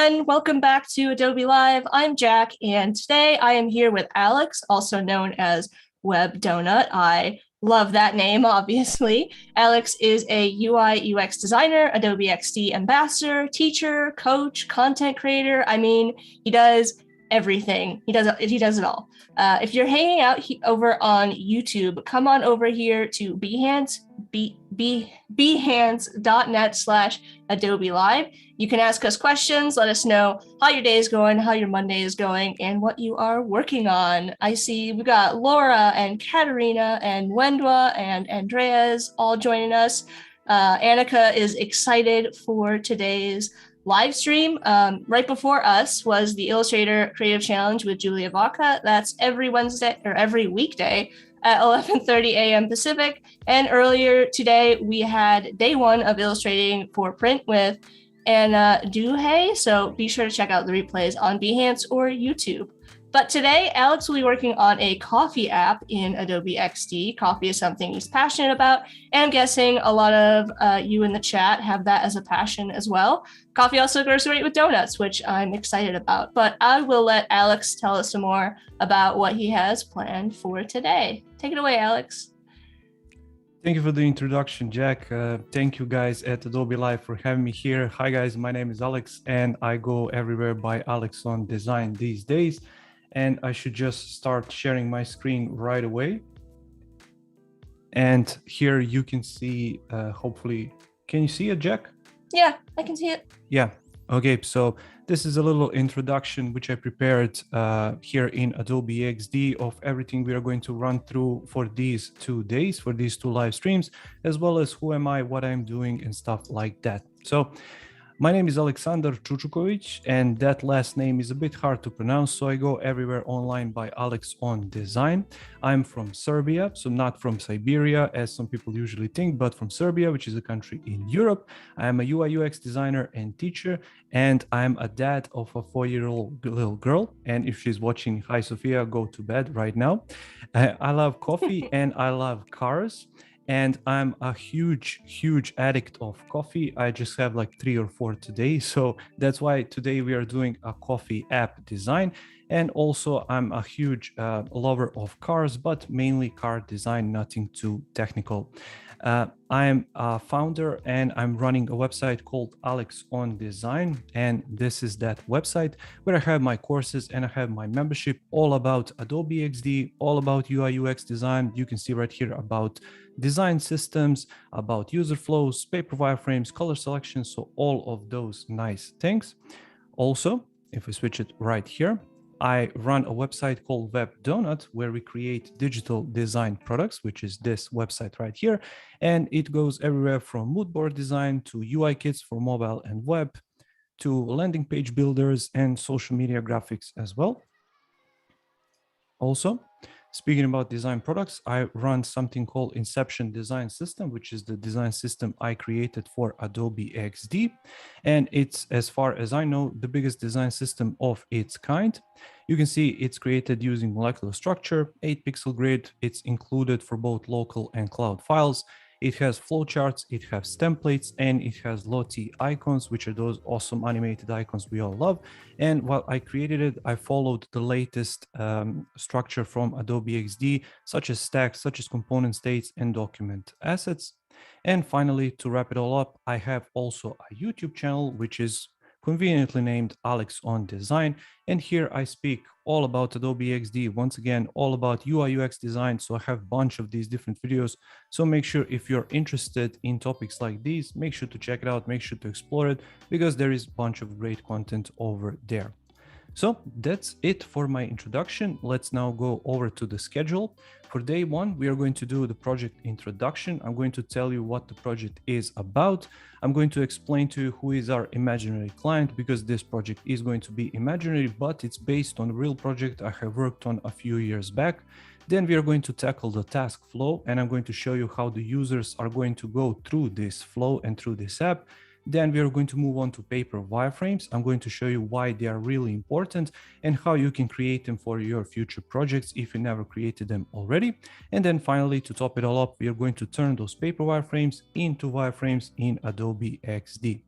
everyone. Welcome back to Adobe Live. I'm Jack, and today I am here with Alex, also known as Web Donut. I love that name, obviously. Alex is a UI/UX designer, Adobe XD ambassador, teacher, coach, content creator. I mean, he does everything. He does it all. If you're hanging out over on YouTube, come on over here to behance.net/Adobe Live. You can ask us questions, let us know how your day is going, how your Monday is going, and what you are working on. I see we got Laura and Katerina and Wendwa and Andreas all joining us. Annika is excited for today's live stream. Right before us was the Illustrator Creative Challenge with Julia Vaca. That's every Wednesday or every weekday at 11:30 a.m. Pacific. And earlier today, we had day one of Illustrating for Print with Anna Duhay. So be sure to check out the replays on Behance or YouTube. But today, Alex will be working on a coffee app in Adobe XD. Coffee is something he's passionate about, and I'm guessing a lot of you in the chat have that as a passion as well. Coffee also goes great with donuts, which I'm excited about. But I will let Alex tell us some more about what he has planned for today. Take it away, Alex. Thank you for the introduction, Jack. Thank you guys at Adobe Live for having me here. Hi guys, my name is Alex and I go everywhere by Alex on Design these days. And I should just start sharing my screen right away. And here you can see, hopefully, can you see it, Jack? Yeah, I can see it. Yeah, okay, so this is a little introduction which I prepared here in Adobe XD of everything we are going to run through for these 2 days, for these 2 live streams, as well as who am I, what I'm doing and stuff like that. So my name is Aleksandar Chuchukovic, and that last name is a bit hard to pronounce, so I go everywhere online by Alex on Design. I'm from Serbia, so not from Siberia, as some people usually think, but from Serbia, which is a country in Europe. I am a UI/UX designer and teacher, and I'm a dad of a 4-year-old little girl. And if she's watching, hi Sophia, go to bed right now. I love coffee and I love cars. And I'm a huge addict of coffee. I just have like 3 or 4 today. So that's why today we are doing a coffee app design. And also I'm a huge lover of cars, but mainly car design, nothing too technical. I'm a founder and I'm running a website called Alex on Design. And this is that website where I have my courses and I have my membership all about Adobe XD, all about UI/UX design. You can see right here about design systems, about user flows, paper wireframes, color selection. So all of those nice things. Also, if we switch it right here, I run a website called Web Donut where we create digital design products, which is this website right here. And it goes everywhere from mood board design to UI kits for mobile and web to landing page builders and social media graphics as well. Also, speaking about design products, I run something called Inception Design System, which is the design system I created for Adobe XD. And it's, as far as I know, the biggest design system of its kind. You can see it's created using molecular structure, 8-pixel grid. It's included for both local and cloud files. It has flowcharts, it has templates, and it has Lottie icons, which are those awesome animated icons we all love. And while I created it, I followed the latest structure from Adobe XD, such as stacks, such as component states and document assets. And finally, to wrap it all up, I have also a YouTube channel, which is conveniently named Alex on Design. And here I speak all about Adobe XD, once again, all about UI/UX design. So I have a bunch of these different videos. So make sure if you're interested in topics like these, make sure to check it out, make sure to explore it, because there is a bunch of great content over there. So that's it for my introduction. Let's now go over to the schedule. For day one, we are going to do the project introduction. I'm going to tell you what the project is about. I'm going to explain to you who is our imaginary client, because this project is going to be imaginary, but it's based on a real project I have worked on a few years back. Then we are going to tackle the task flow, and I'm going to show you how the users are going to go through this flow and through this app. Then we are going to move on to paper wireframes. I'm going to show you why they are really important and how you can create them for your future projects if you never created them already. And then finally, to top it all up, we are going to turn those paper wireframes into wireframes in Adobe XD.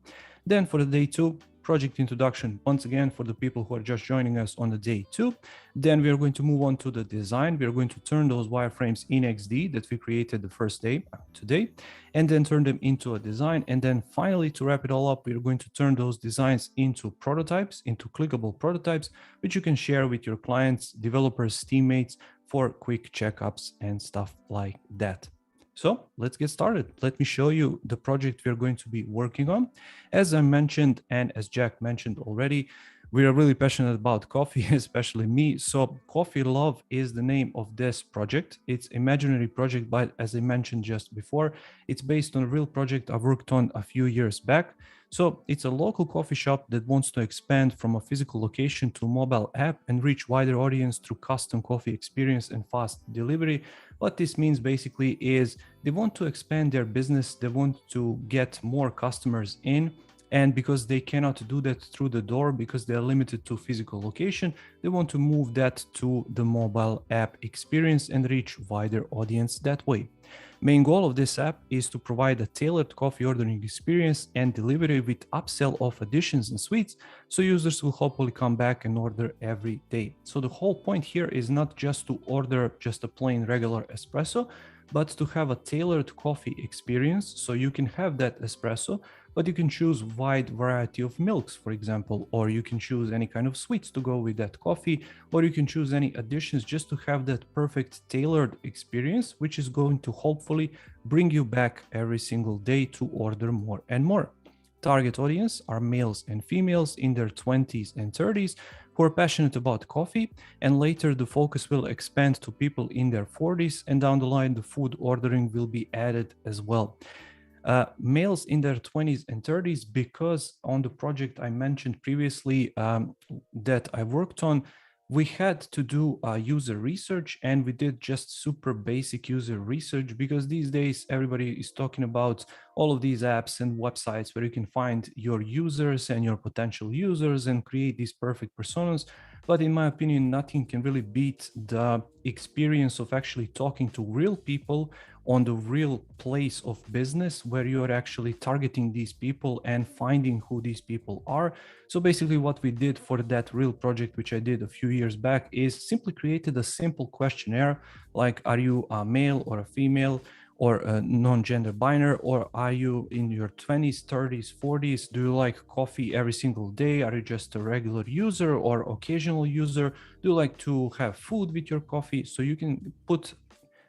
Then for the day two, project introduction once again for the people who are just joining us on the day 2. Then we are going to move on to the design. We are going to turn those wireframes in XD that we created the first day today, and then turn them into a design. And then finally, to wrap it all up, we're going to turn those designs into prototypes, into clickable prototypes, which you can share with your clients, developers, teammates for quick checkups and stuff like that. So let's get started. Let me show you the project we're going to be working on. As I mentioned, and as Jack mentioned already, we are really passionate about coffee, especially me. So Coffee Love is the name of this project. It's imaginary project, but as I mentioned just before, it's based on a real project I worked on a few years back. So it's a local coffee shop that wants to expand from a physical location to a mobile app and reach wider audience through custom coffee experience and fast delivery. What this means basically is they want to expand their business. They want to get more customers in. And because they cannot do that through the door because they are limited to physical location, they want to move that to the mobile app experience and reach wider audience that way. Main goal of this app is to provide a tailored coffee ordering experience and delivery with upsell of additions and suites, so users will hopefully come back and order every day. So the whole point here is not just to order just a plain regular espresso, but to have a tailored coffee experience. So you can have that espresso, but you can choose wide variety of milks, for example, or you can choose any kind of sweets to go with that coffee, or you can choose any additions just to have that perfect tailored experience, which is going to hopefully bring you back every single day to order more and more. Target audience are males and females in their 20s and 30s who are passionate about coffee, and later the focus will expand to people in their 40s, and down the line the food ordering will be added as well. Males in their 20s and 30s, because on the project I mentioned previously that I worked on, we had to do user research, and we did just super basic user research because these days everybody is talking about all of these apps and websites where you can find your users and your potential users and create these perfect personas. But in my opinion, nothing can really beat the experience of actually talking to real people on the real place of business where you are actually targeting these people and finding who these people are. So basically what we did for that real project, which I did a few years back, is simply created a simple questionnaire like, are you a male or a female or a non-gender binary, or are you in your 20s, 30s, 40s? Do you like coffee every single day? Are you just a regular user or occasional user? Do you like to have food with your coffee? So you can put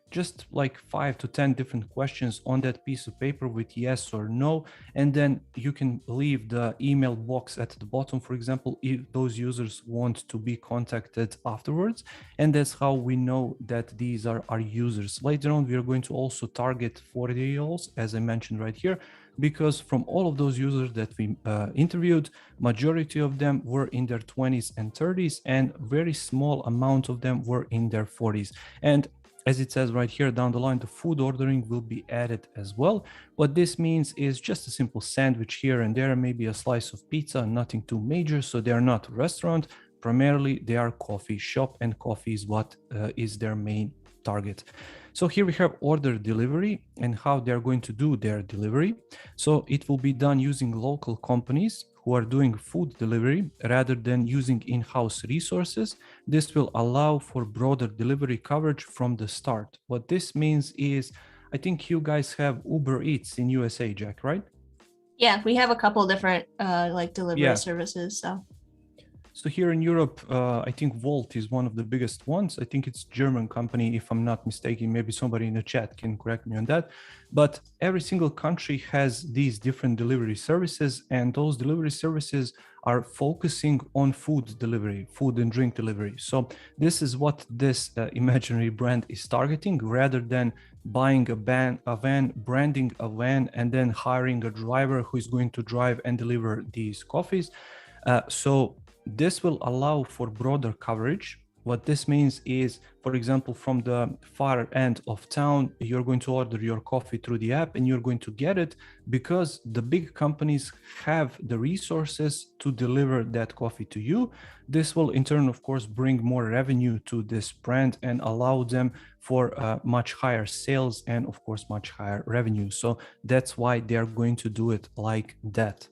just like 5 to 10 different questions on that piece of paper with yes or no, and then you can leave the email box at the bottom, for example, if those users want to be contacted afterwards. And that's how we know that these are our users. Later on, we are going to also target 40-year-olds, as I mentioned right here, because from all of those users that we interviewed, majority of them were in their 20s and 30s, and very small amount of them were in their 40s. And as it says right here down the line, the food ordering will be added as well. What this means is just a simple sandwich here and there, maybe a slice of pizza, nothing too major. So they're not a restaurant. Primarily, they are coffee shop, and coffee is what is their main target. So here we have order delivery and how they're going to do their delivery. So it will be done using local companies who are doing food delivery rather than using in-house resources. This will allow for broader delivery coverage from the start. What this means is, I think you guys have Uber Eats in USA, Jack, right? Yeah, we have a couple different like delivery Yeah. services. So here in Europe, I think Volt is one of the biggest ones. I think it's a German company, if I'm not mistaken. Maybe somebody in the chat can correct me on that. But every single country has these different delivery services, and those delivery services are focusing on food delivery, food and drink delivery. So this is what this imaginary brand is targeting, rather than buying a van, branding a van, and then hiring a driver who is going to drive and deliver these coffees. So this will allow for broader coverage. What this means is, for example, from the far end of town, you're going to order your coffee through the app and you're going to get it because the big companies have the resources to deliver that coffee to you. This will in turn, of course, bring more revenue to this brand and allow them for much higher sales and, of course, much higher revenue. So that's why they're going to do it like that.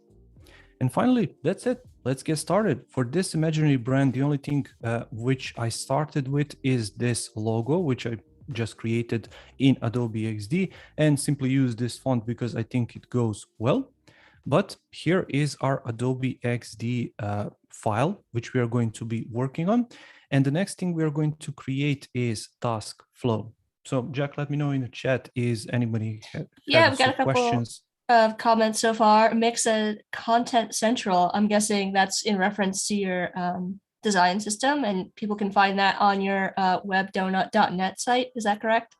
And finally, that's it. Let's get started. For this imaginary brand, the only thing which I started with is this logo, which I just created in Adobe XD, and simply use this font because I think it goes well. But here is our Adobe XD file, which we are going to be working on. And the next thing we are going to create is task flow. So Jack, let me know in the chat, is anybody Yeah, having I've got some a couple questions? of comments so far. Mick said Content Central. I'm guessing that's in reference to your design system, and people can find that on your webdonut.net site. Is that correct?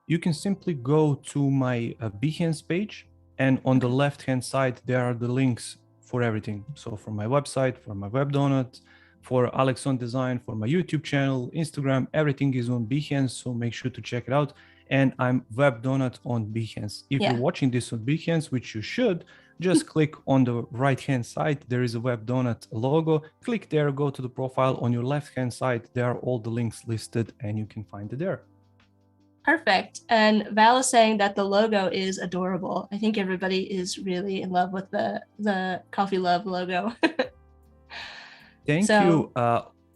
You can simply go to my Behance page, and on the left-hand side, there are the links for everything. So for my website, for my web donut, for Aleksander Design, for my YouTube channel, Instagram, everything is on Behance. So make sure to check it out. And I'm web donut on Behance. If you're watching this on Behance, which you should, just click on the right-hand side. There is a web donut logo. Click there, go to the profile. On your left-hand side, there are all the links listed, and you can find it there. Perfect. And Val is saying that the logo is adorable. I think everybody is really in love with the Coffee Love logo. Thank you.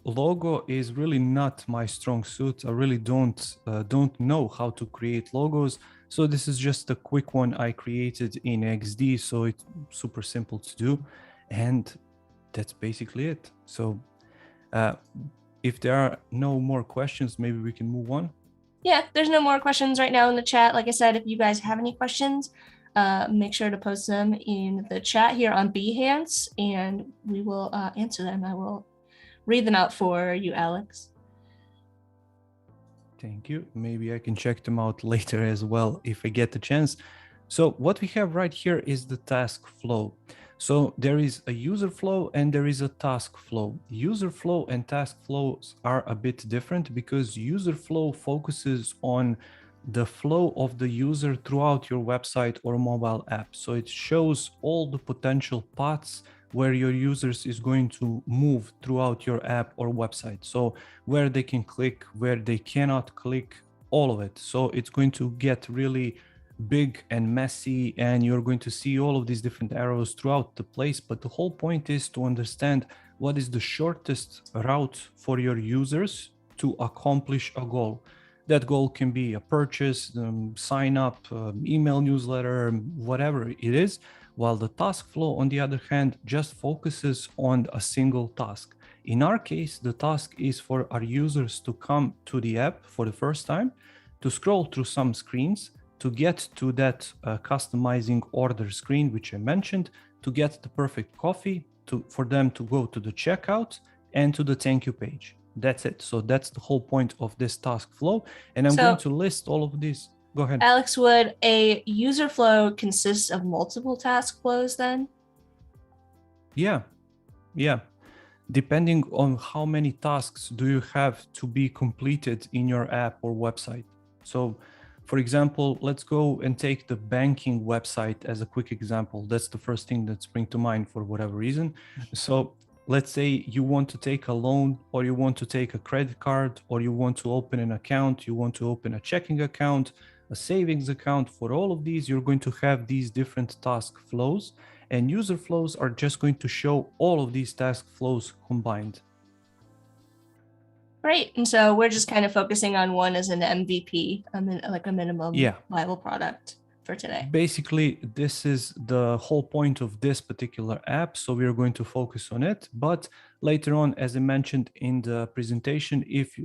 Logo is really not my strong suit. I really don't know how to create logos. So this is just a quick one I created in XD. So it's super simple to do. And that's basically it. So if there are no more questions, maybe we can move on. Yeah, there's no more questions right now in the chat. Like I said, if you guys have any questions, make sure to post them in the chat here on Behance, and we will answer them. I will read them out for you, Alex. Thank you. Maybe I can check them out later as well if I get the chance. So what we have right here is the task flow. So there is a user flow and there is a task flow. User flow and task flows are a bit different because user flow focuses on the flow of the user throughout your website or mobile app. So it shows all the potential paths where your users is going to move throughout your app or website. So where they can click, where they cannot click, all of it. So it's going to get really big and messy, and you're going to see all of these different arrows throughout the place. But the whole point is to understand what is the shortest route for your users to accomplish a goal. That goal can be a purchase, sign up, email newsletter, whatever it is, while the task flow, on the other hand, just focuses on a single task. In our case, the task is for our users to come to the app for the first time, to scroll through some screens, to get to that customizing order screen, which I mentioned, to get the perfect coffee, for them to go to the checkout and to the thank you page. That's it. So that's the whole point of this task flow. And I'm going to list all of these. Go ahead. Alex, would a user flow consist of multiple task flows then? Yeah. Depending on how many tasks do you have to be completed in your app or website. So for example, let's go and take the banking website as a quick example. That's the first thing that springs to mind for whatever reason. So let's say you want to take a loan, or you want to take a credit card, or you want to open an account, you want to open a checking account, a savings account. For all of these, you're going to have these different task flows, and user flows are just going to show all of these task flows combined. Great. And so we're just kind of focusing on one as an MVP, like a minimum viable product for today. Basically, this is the whole point of this particular app. So we're going to focus on it. But later on, as I mentioned in the presentation, if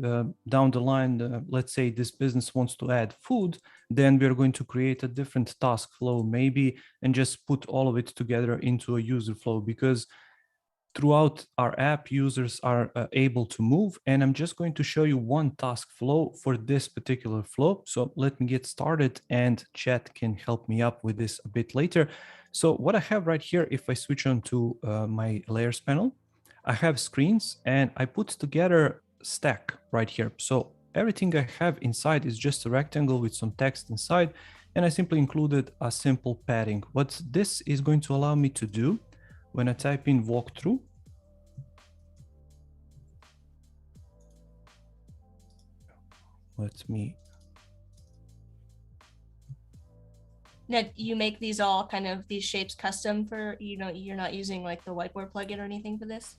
down the line, let's say this business wants to add food, then we're going to create a different task flow maybe, and just put all of it together into a user flow, because throughout our app, users are able to move. And I'm just going to show you one task flow for this particular flow. So let me get started, and chat can help me up with this a bit later. So what I have right here, if I switch on to my layers panel, I have screens, and I put together stack right here. So everything I have inside is just a rectangle with some text inside, and I simply included a simple padding. What this is going to allow me to do, when I type in walkthrough, Now, you make these all kind of these shapes custom for, you're not using like the whiteboard plugin or anything for this?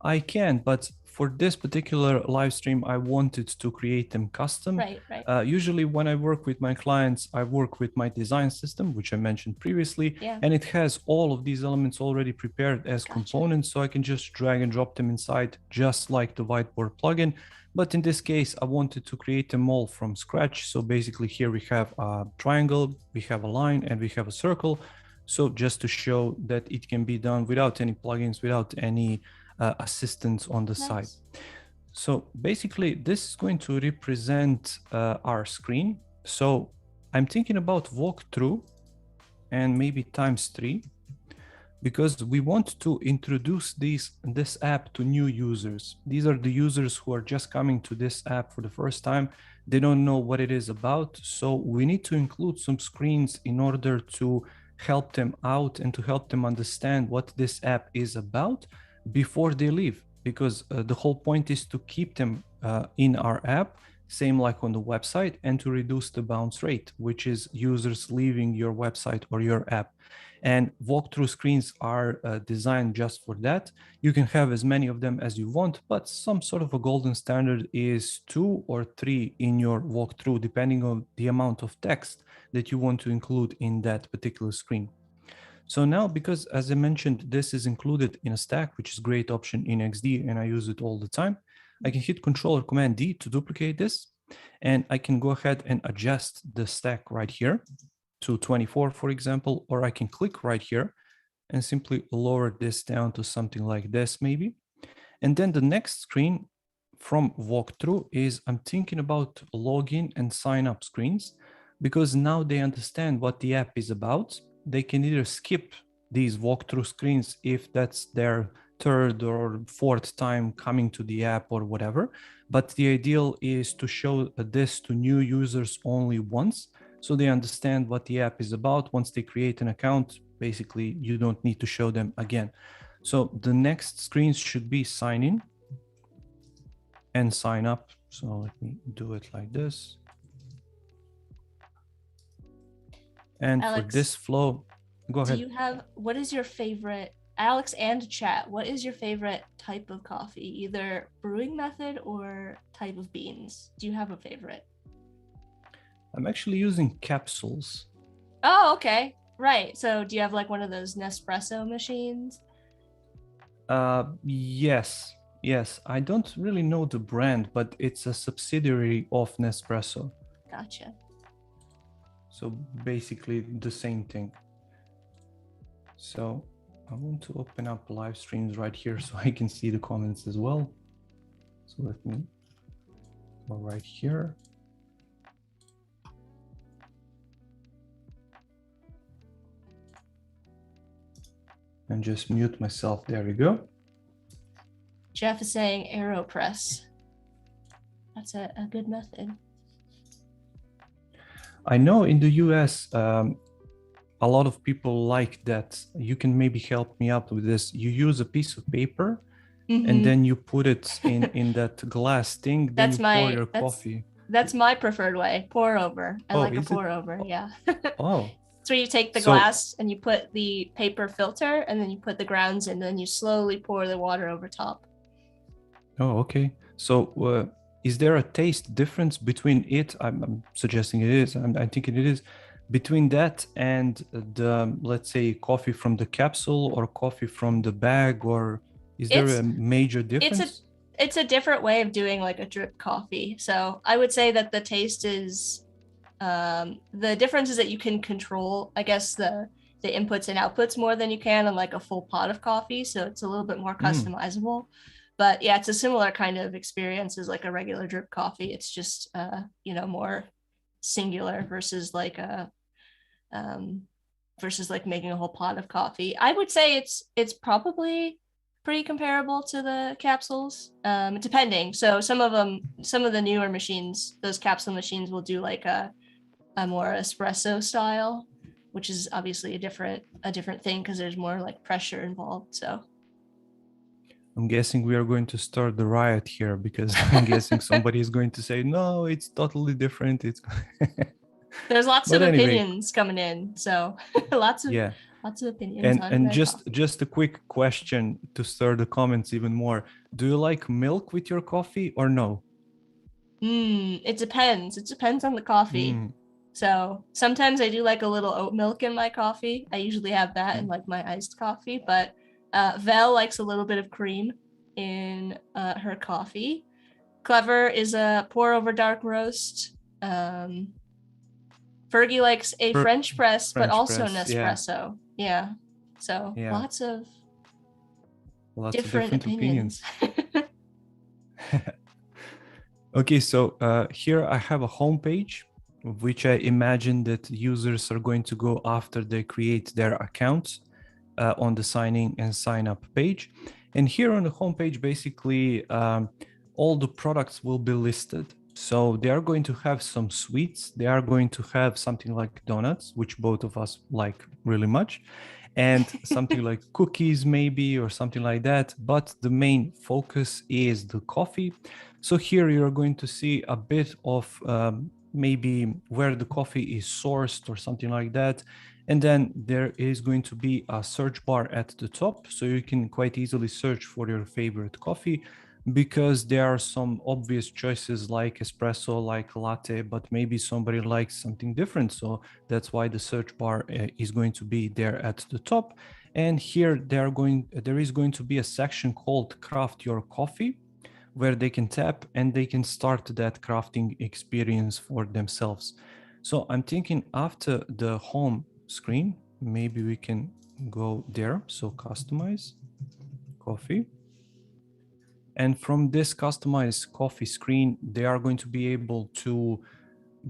I can, but for this particular live stream, I wanted to create them custom. Right, right. Usually when I work with my clients, I work with my design system, which I mentioned previously, Yeah. and it has all of these elements already prepared as Gotcha. components. So I can just drag and drop them inside, just like the whiteboard plugin. But in this case, I wanted to create them all from scratch. So basically here we have a triangle, we have a line, and we have a circle. So just to show that it can be done without any plugins, without any assistance on the side. So basically this is going to represent our screen. So I'm thinking about walkthrough and maybe ×3, because we want to introduce this app to new users. These are the users who are just coming to this app for the first time. They don't know what it is about. So we need to include some screens in order to help them out and to help them understand what this app is about before they leave, because the whole point is to keep them in our app, same like on the website, and to reduce the bounce rate, which is users leaving your website or your app. And walkthrough screens are designed just for that. You can have as many of them as you want, but some sort of a golden standard is 2 or 3 in your walkthrough, depending on the amount of text that you want to include in that particular screen. So now, because as I mentioned, this is included in a stack, which is a great option in XD, and I use it all the time, I can hit Control or Command D to duplicate this, and I can go ahead and adjust the stack right here to 24, for example, or I can click right here and simply lower this down to something like this maybe. And then the next screen from walkthrough is I'm thinking about login and sign up screens, because now they understand what the app is about. They can either skip these walkthrough screens if that's their third or fourth time coming to the app or whatever. But the ideal is to show this to new users only once, so they understand what the app is about. Once they create an account, basically you don't need to show them again. So the next screens should be sign in and sign up. So let me do it like this. And Alex, for this flow, go ahead. Do you have, what is your favorite, Alex and chat, what is your favorite type of coffee? Either brewing method or type of beans? Do you have a favorite? I'm actually using capsules. Oh, okay. Right. So do you have like one of those Nespresso machines? Yes. I don't really know the brand, but it's a subsidiary of Nespresso. Gotcha. So basically the same thing. So I want to open up live streams right here so I can see the comments as well. So let me go right here. And just mute myself. There we go. Jeff is saying AeroPress. That's a good method. I know in the US, a lot of people like that. You can maybe help me out with this. You use a piece of paper and then you put it in that glass thing. Then you pour your coffee. That's my preferred way. Pour over. I like a pour over. Yeah. Oh. So you take the glass and you put the paper filter and then you put the grounds in, and then you slowly pour the water over top. Oh, okay. So is there a taste difference between it? I'm suggesting it is. I'm thinking it is. Between that and the, let's say, coffee from the capsule or coffee from the bag, or is there a major difference? It's a different way of doing like a drip coffee. So I would say that the taste is, the difference is that you can control, I guess, the inputs and outputs more than you can on like a full pot of coffee. So it's a little bit more customizable. But yeah, it's a similar kind of experience as like a regular drip coffee. It's just, more singular versus like making a whole pot of coffee. I would say it's probably pretty comparable to the capsules, depending. So some of the newer machines, those capsule machines, will do like a more espresso style, which is obviously a different thing because there's more like pressure involved. So I'm guessing we are going to start the riot here, because I'm guessing somebody is going to say, no, it's totally different. It's There's lots But of anyway, opinions coming in, so lots of yeah. opinions And on and red just coffee. just a quick question to stir the comments even more. Do you like milk with your coffee or no? It depends. It depends on the coffee. Mm. So sometimes I do like a little oat milk in my coffee. I usually have that in like my iced coffee, but Vel likes a little bit of cream in her coffee. Clever is a pour over dark roast. Fergie likes a For French press, but French also press, yeah, Nespresso. Yeah. So yeah. lots of Lots of different different opinions. opinions. Okay, so here I have a homepage, which I imagine that users are going to go after they create their accounts on the signing and sign up page. And here on the homepage, basically, all the products will be listed. So they are going to have some sweets. They are going to have something like donuts, which both of us like really much, and something like cookies maybe, or something like that. But the main focus is the coffee. So here you're going to see a bit of maybe where the coffee is sourced or something like that. And then there is going to be a search bar at the top. So you can quite easily search for your favorite coffee, because there are some obvious choices like espresso, like latte, but maybe somebody likes something different. So that's why the search bar is going to be there at the top. And here there is going to be a section called Craft Your Coffee, where they can tap and they can start that crafting experience for themselves. So I'm thinking after the home screen, maybe we can go there. So customize coffee. And from this customized coffee screen, they are going to be able to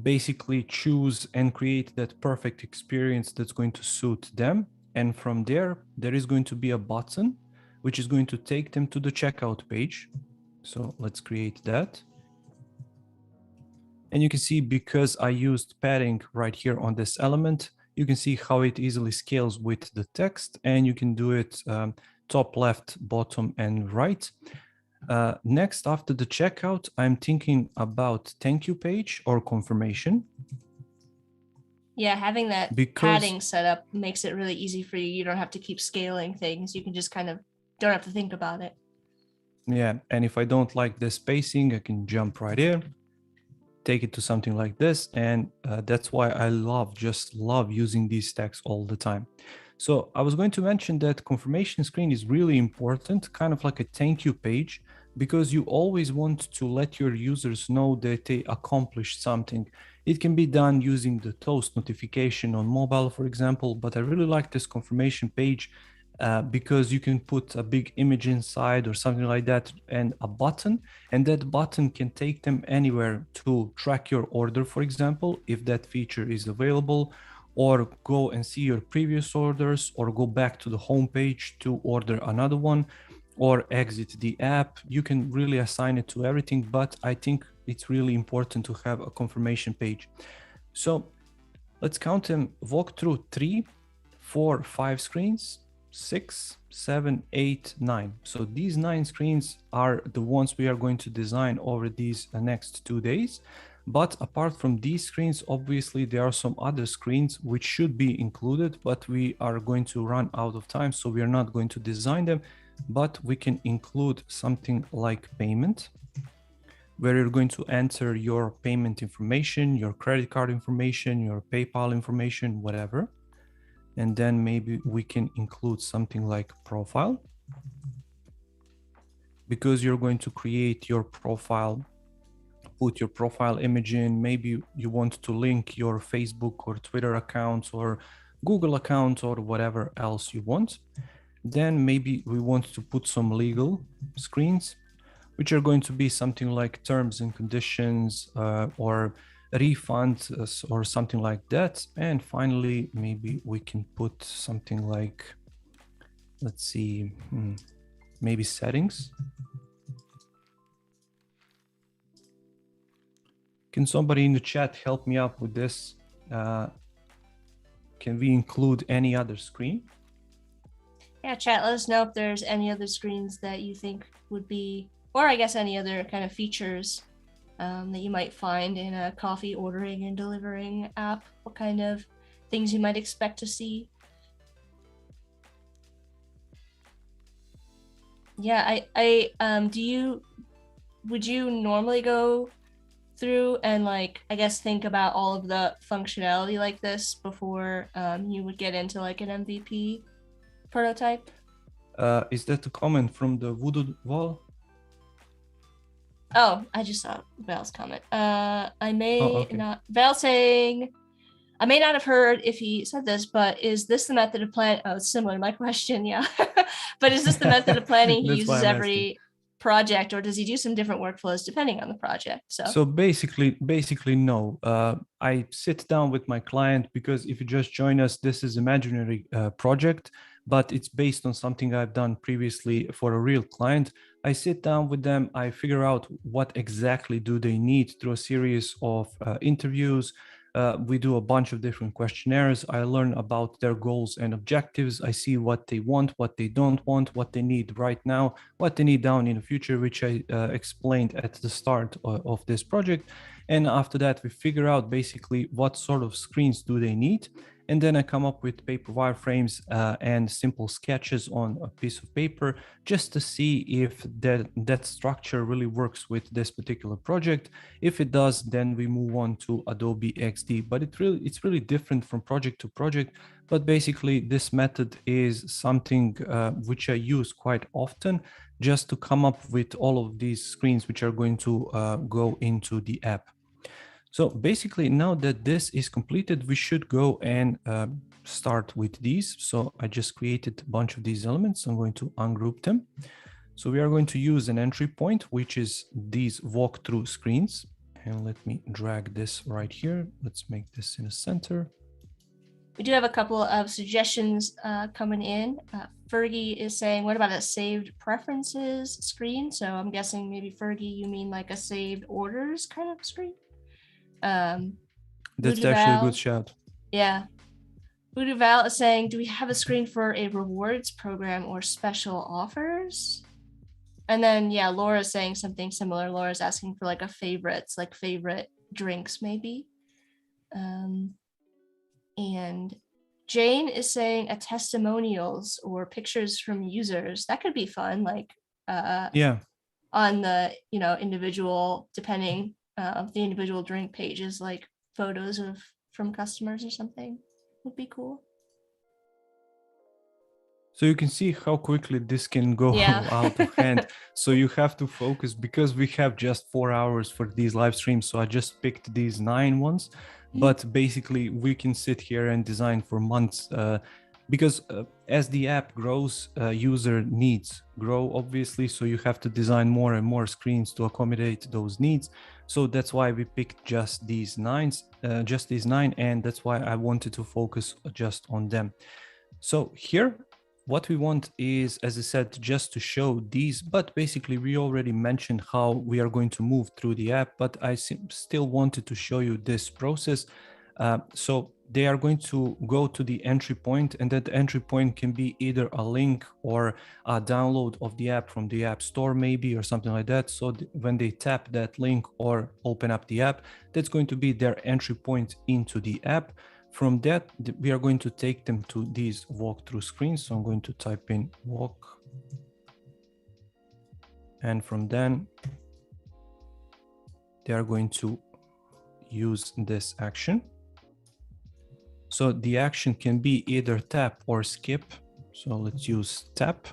basically choose and create that perfect experience that's going to suit them. And from there is going to be a button which is going to take them to the checkout page. So let's create that. And you can see, because I used padding right here on this element, you can see how it easily scales with the text, and you can do it top, left, bottom, and right. Next, after the checkout, I'm thinking about thank you page or confirmation. Yeah, having that Because, padding set up makes it really easy for you. You don't have to keep scaling things. You can just kind of don't have to think about it. yeah, and if I don't like the spacing, I can jump right here, take it to something like this. And that's why I just love using these tags all the time. So I was going to mention that confirmation screen is really important, kind of like a thank you page, because you always want to let your users know that they accomplished something. It can be done using the toast notification on mobile, for example, but I really like this confirmation page because you can put a big image inside or something like that, and a button, and that button can take them anywhere to track your order, for example, if that feature is available, or go and see your previous orders, or go back to the home page to order another one, or exit the app. You can really assign it to everything, but I think it's really important to have a confirmation page. So let's count them. Walk through 3, 4, 5 screens, 6, 7, 8, 9. So these 9 screens are the ones we are going to design over these next 2 days. But apart from these screens, obviously there are some other screens which should be included, but we are going to run out of time, so we are not going to design them. But we can include something like payment, where you're going to enter your payment information, your credit card information, your PayPal information, whatever. And then maybe we can include something like profile, because you're going to create your profile, put your profile image in. Maybe you want to link your Facebook or Twitter accounts or Google account or whatever else you want. Then maybe we want to put some legal screens, which are going to be something like terms and conditions or refund or something like that. And finally, maybe we can put something like, let's see, maybe settings. Can somebody in the chat help me out with this? Can we include any other screen? Yeah, chat, let us know if there's any other screens that you think would be, or I guess any other kind of features that you might find in a coffee ordering and delivering app? What kind of things you might expect to see? Yeah, would you normally go through and like, I guess, think about all of the functionality like this before you would get into like an MVP prototype? Is that a comment from the voodoo wall? Oh, I just saw Val's comment. I may Oh, okay. not, Val saying, I may not have heard if he said this, but is this the method of plan? Oh, it's similar to my question, yeah. But is this the method of planning he That's why uses I'm asking. every project, or does he do some different workflows depending on the project? So basically, no. I sit down with my client because if you just join us, this is imaginary project, but it's based on something I've done previously for a real client. I sit down with them. I figure out what exactly do they need through a series of interviews. We do a bunch of different questionnaires. I learn about their goals and objectives. I see what they want, what they don't want, what they need right now, what they need down in the future, which I explained at the start of this project. And after that, we figure out basically what sort of screens do they need. And then I come up with paper wireframes and simple sketches on a piece of paper just to see if that structure really works with this particular project. If it does, then we move on to Adobe XD. But it's really different from project to project. But basically, this method is something which I use quite often just to come up with all of these screens which are going to go into the app. So basically, now that this is completed, we should go and start with these. So I just created a bunch of these elements. I'm going to ungroup them. So we are going to use an entry point, which is these walkthrough screens. And let me drag this right here. Let's make this in the center. We do have a couple of suggestions coming in. Fergie is saying, what about a saved preferences screen? So I'm guessing maybe Fergie, you mean like a saved orders kind of screen? That's actually a good shout. Yeah. Voodoo Val is saying, do we have a screen for a rewards program or special offers? And then, yeah, Laura's saying something similar. Laura's asking for like a favorites, like favorite drinks, maybe. And Jane is saying a testimonials or pictures from users. That could be fun, like yeah, on the individual, depending the individual drink pages, like photos of from customers or something would be cool. So you can see how quickly this can go out of hand. So you have to focus because we have just 4 hours for these live streams. So I just picked these 9 ones, but basically we can sit here and design for months because as the app grows, user needs grow, obviously. So you have to design more and more screens to accommodate those needs. So that's why we picked just these 9, and that's why I wanted to focus just on them. So here, what we want is, as I said, just to show these, but basically we already mentioned how we are going to move through the app, but I still wanted to show you this process. So they are going to go to the entry point, and that entry point can be either a link or a download of the app from the App Store maybe, or something like that. So when they tap that link or open up the app, that's going to be their entry point into the app. From that, we are going to take them to these walkthrough screens. So I'm going to type in walk. And from then, they are going to use this action. So the action can be either tap or skip. So let's use tap,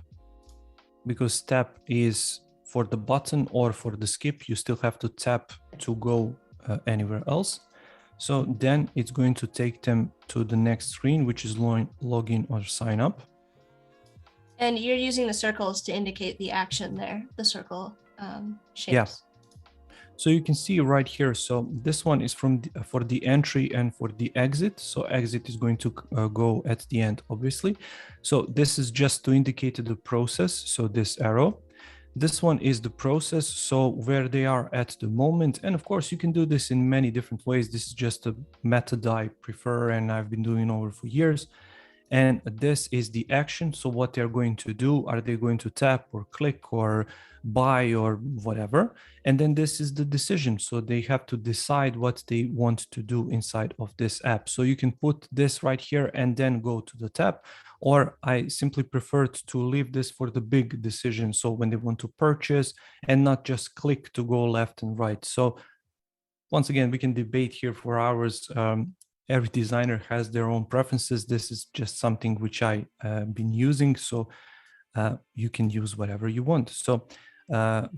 because tap is for the button, or for the skip, you still have to tap to go anywhere else. So then it's going to take them to the next screen, which is login or sign up. And you're using the circles to indicate the action there, the circle shapes. Yeah. So you can see right here. So this one is for the entry and for the exit. So exit is going to go at the end, obviously. So this is just to indicate the process. So this arrow. This one is the process, so where they are at the moment. And of course, you can do this in many different ways. This is just a method I prefer and I've been doing over for years. And this is the action. So what they're going to do, are they going to tap or click or buy or whatever? And then this is the decision. So they have to decide what they want to do inside of this app. So you can put this right here and then go to the tab, or I simply preferred to leave this for the big decision. So when they want to purchase and not just click to go left and right. So once again, we can debate here for hours. Every designer has their own preferences. This is just something which I been using, so you can use whatever you want. So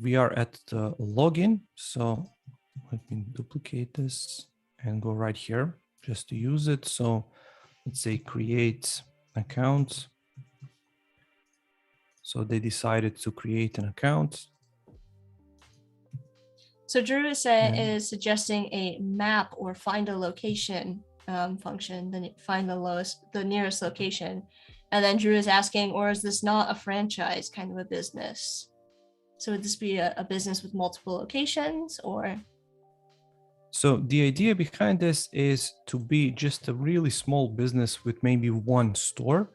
we are at the login. So let me duplicate this and go right here just to use it. So let's say create account. So they decided to create an account. So Drew is suggesting a map or find a location function, then find the nearest location. And then Drew is asking, or is this not a franchise kind of a business? So would this be a business with multiple locations, or? So the idea behind this is to be just a really small business with maybe one store.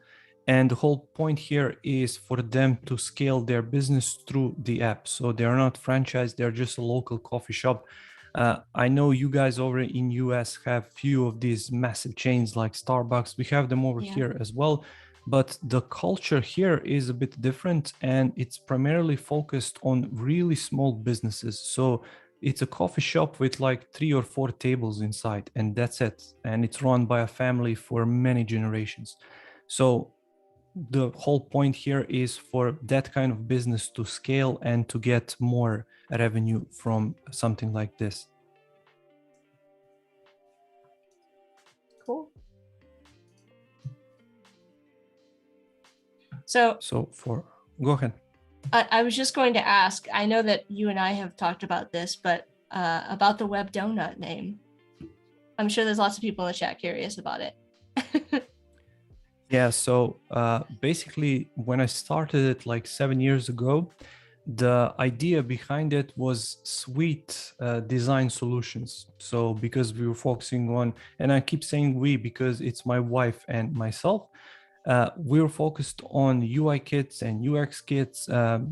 And the whole point here is for them to scale their business through the app. So they're not franchised, they're just a local coffee shop. I know you guys over in US have few of these massive chains like Starbucks. We have them over here as well. But the culture here is a bit different, and it's primarily focused on really small businesses. So it's a coffee shop with like 3 or 4 tables inside, and that's it. And it's run by a family for many generations. So the whole point here is for that kind of business to scale and to get more revenue from something like this. Cool. So Go ahead. I was just going to ask, I know that you and I have talked about this, but about the Web Donut name. I'm sure there's lots of people in the chat curious about it. Yeah, so basically when I started it like 7 years ago, the idea behind it was sweet design solutions. So because we were focusing on, and I keep saying we because it's my wife and myself, we were focused on UI kits and UX kits,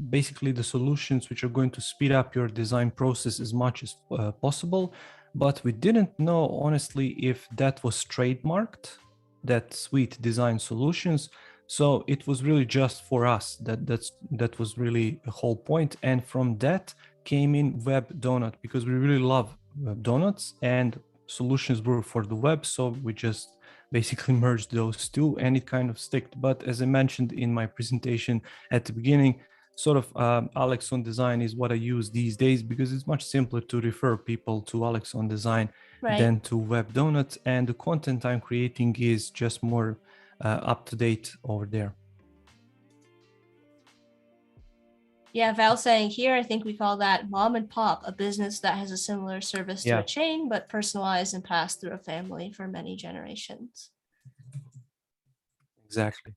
basically the solutions which are going to speed up your design process as much as possible. But we didn't know, honestly, if that was trademarked, that sweet design solutions. So it was really just for us. That was really the whole point. And from that came in Web Donut, because we really love Web Donuts and solutions were for the web. So we just basically merged those two and it kind of sticked. But as I mentioned in my presentation at the beginning, sort of Alex on Design is what I use these days because it's much simpler to refer people to Alex on Design than to Web Donut, and the content I'm creating is just more up to date over there. Yeah, Val saying here, I think we call that mom and pop, a business that has a similar service to a chain, but personalized and passed through a family for many generations. Exactly.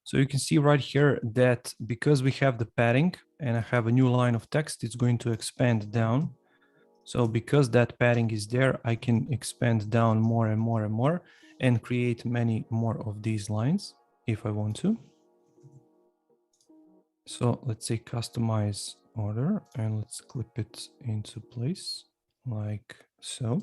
So you can see right here that because we have the padding and I have a new line of text, it's going to expand down. So because that padding is there, I can expand down more and more and more and create many more of these lines if I want to. So let's say customize order and let's clip it into place like so.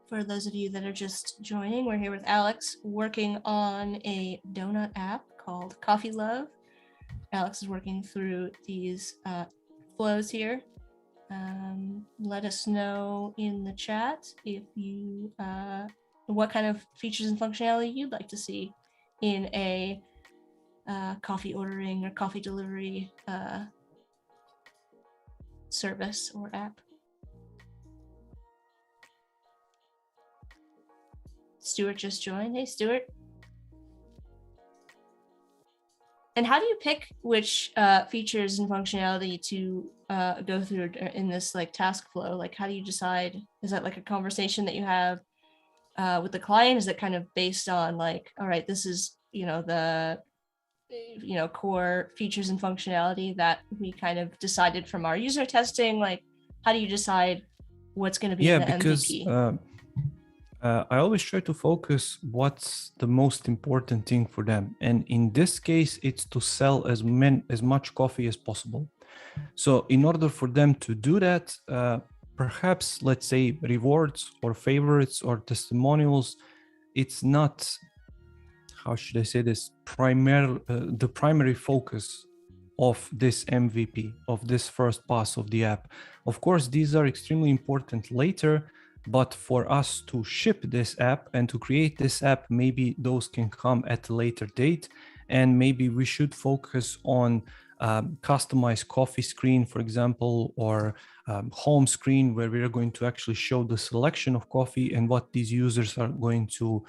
For those of you that are just joining, we're here with Alex working on a donut app called Coffee Love. Alex is working through these flows here. Let us know in the chat if you what kind of features and functionality you'd like to see in a coffee ordering or coffee delivery service or app. Stuart just joined. Hey, Stuart. And how do you pick which features and functionality to go through in this like task flow? Like, how do you decide? Is that like a conversation that you have with the client? Is it kind of based on like, all right, this is, you know, the core features and functionality that we kind of decided from our user testing? Like, how do you decide what's going to be in Yeah, the because MVP? I always try to focus what's the most important thing for them, and in this case, it's to sell as much coffee as possible. So, in order for them to do that, perhaps let's say rewards or favorites or testimonials, it's not, how should I say this, the primary focus of this MVP, of this first pass of the app. Of course, these are extremely important later, but for us to ship this app and to create this app, maybe those can come at a later date. And maybe we should focus on customized coffee screen, for example, or home screen where we are going to actually show the selection of coffee and what these users are going to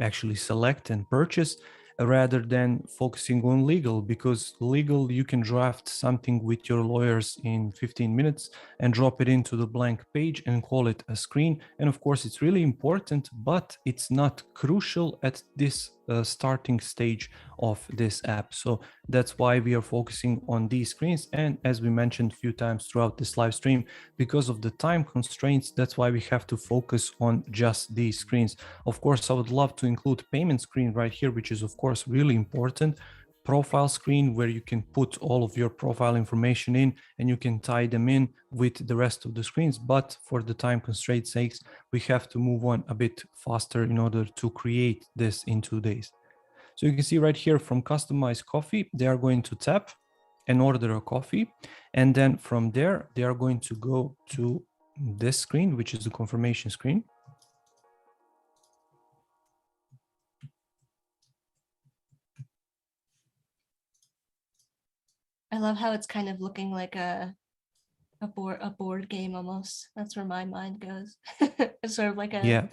actually select and purchase, rather than focusing on legal, because legal, you can draft something with your lawyers in 15 minutes and drop it into the blank page and call it a screen. And of course, it's really important, but it's not crucial at this starting stage of this app. So that's why we are focusing on these screens. And as we mentioned a few times throughout this live stream, because of the time constraints, that's why we have to focus on just these screens. Of course, I would love to include payment screen right here, which is of course really important. Profile screen where you can put all of your profile information in and you can tie them in with the rest of the screens. But for the time constraint sakes, we have to move on a bit faster in order to create this in 2 days. So you can see right here from customize coffee, they are going to tap and order a coffee. And then from there, they are going to go to this screen, which is the confirmation screen. I love how it's kind of looking like a board game almost. That's where my mind goes. It's sort of like Yeah.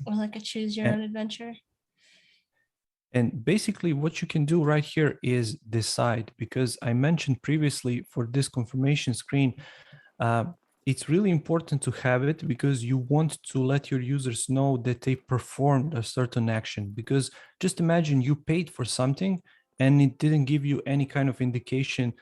a choose your own adventure. And basically what you can do right here is decide, because I mentioned previously for this confirmation screen, it's really important to have it because you want to let your users know that they performed a certain action. Because just imagine you paid for something and it didn't give you any kind of indication.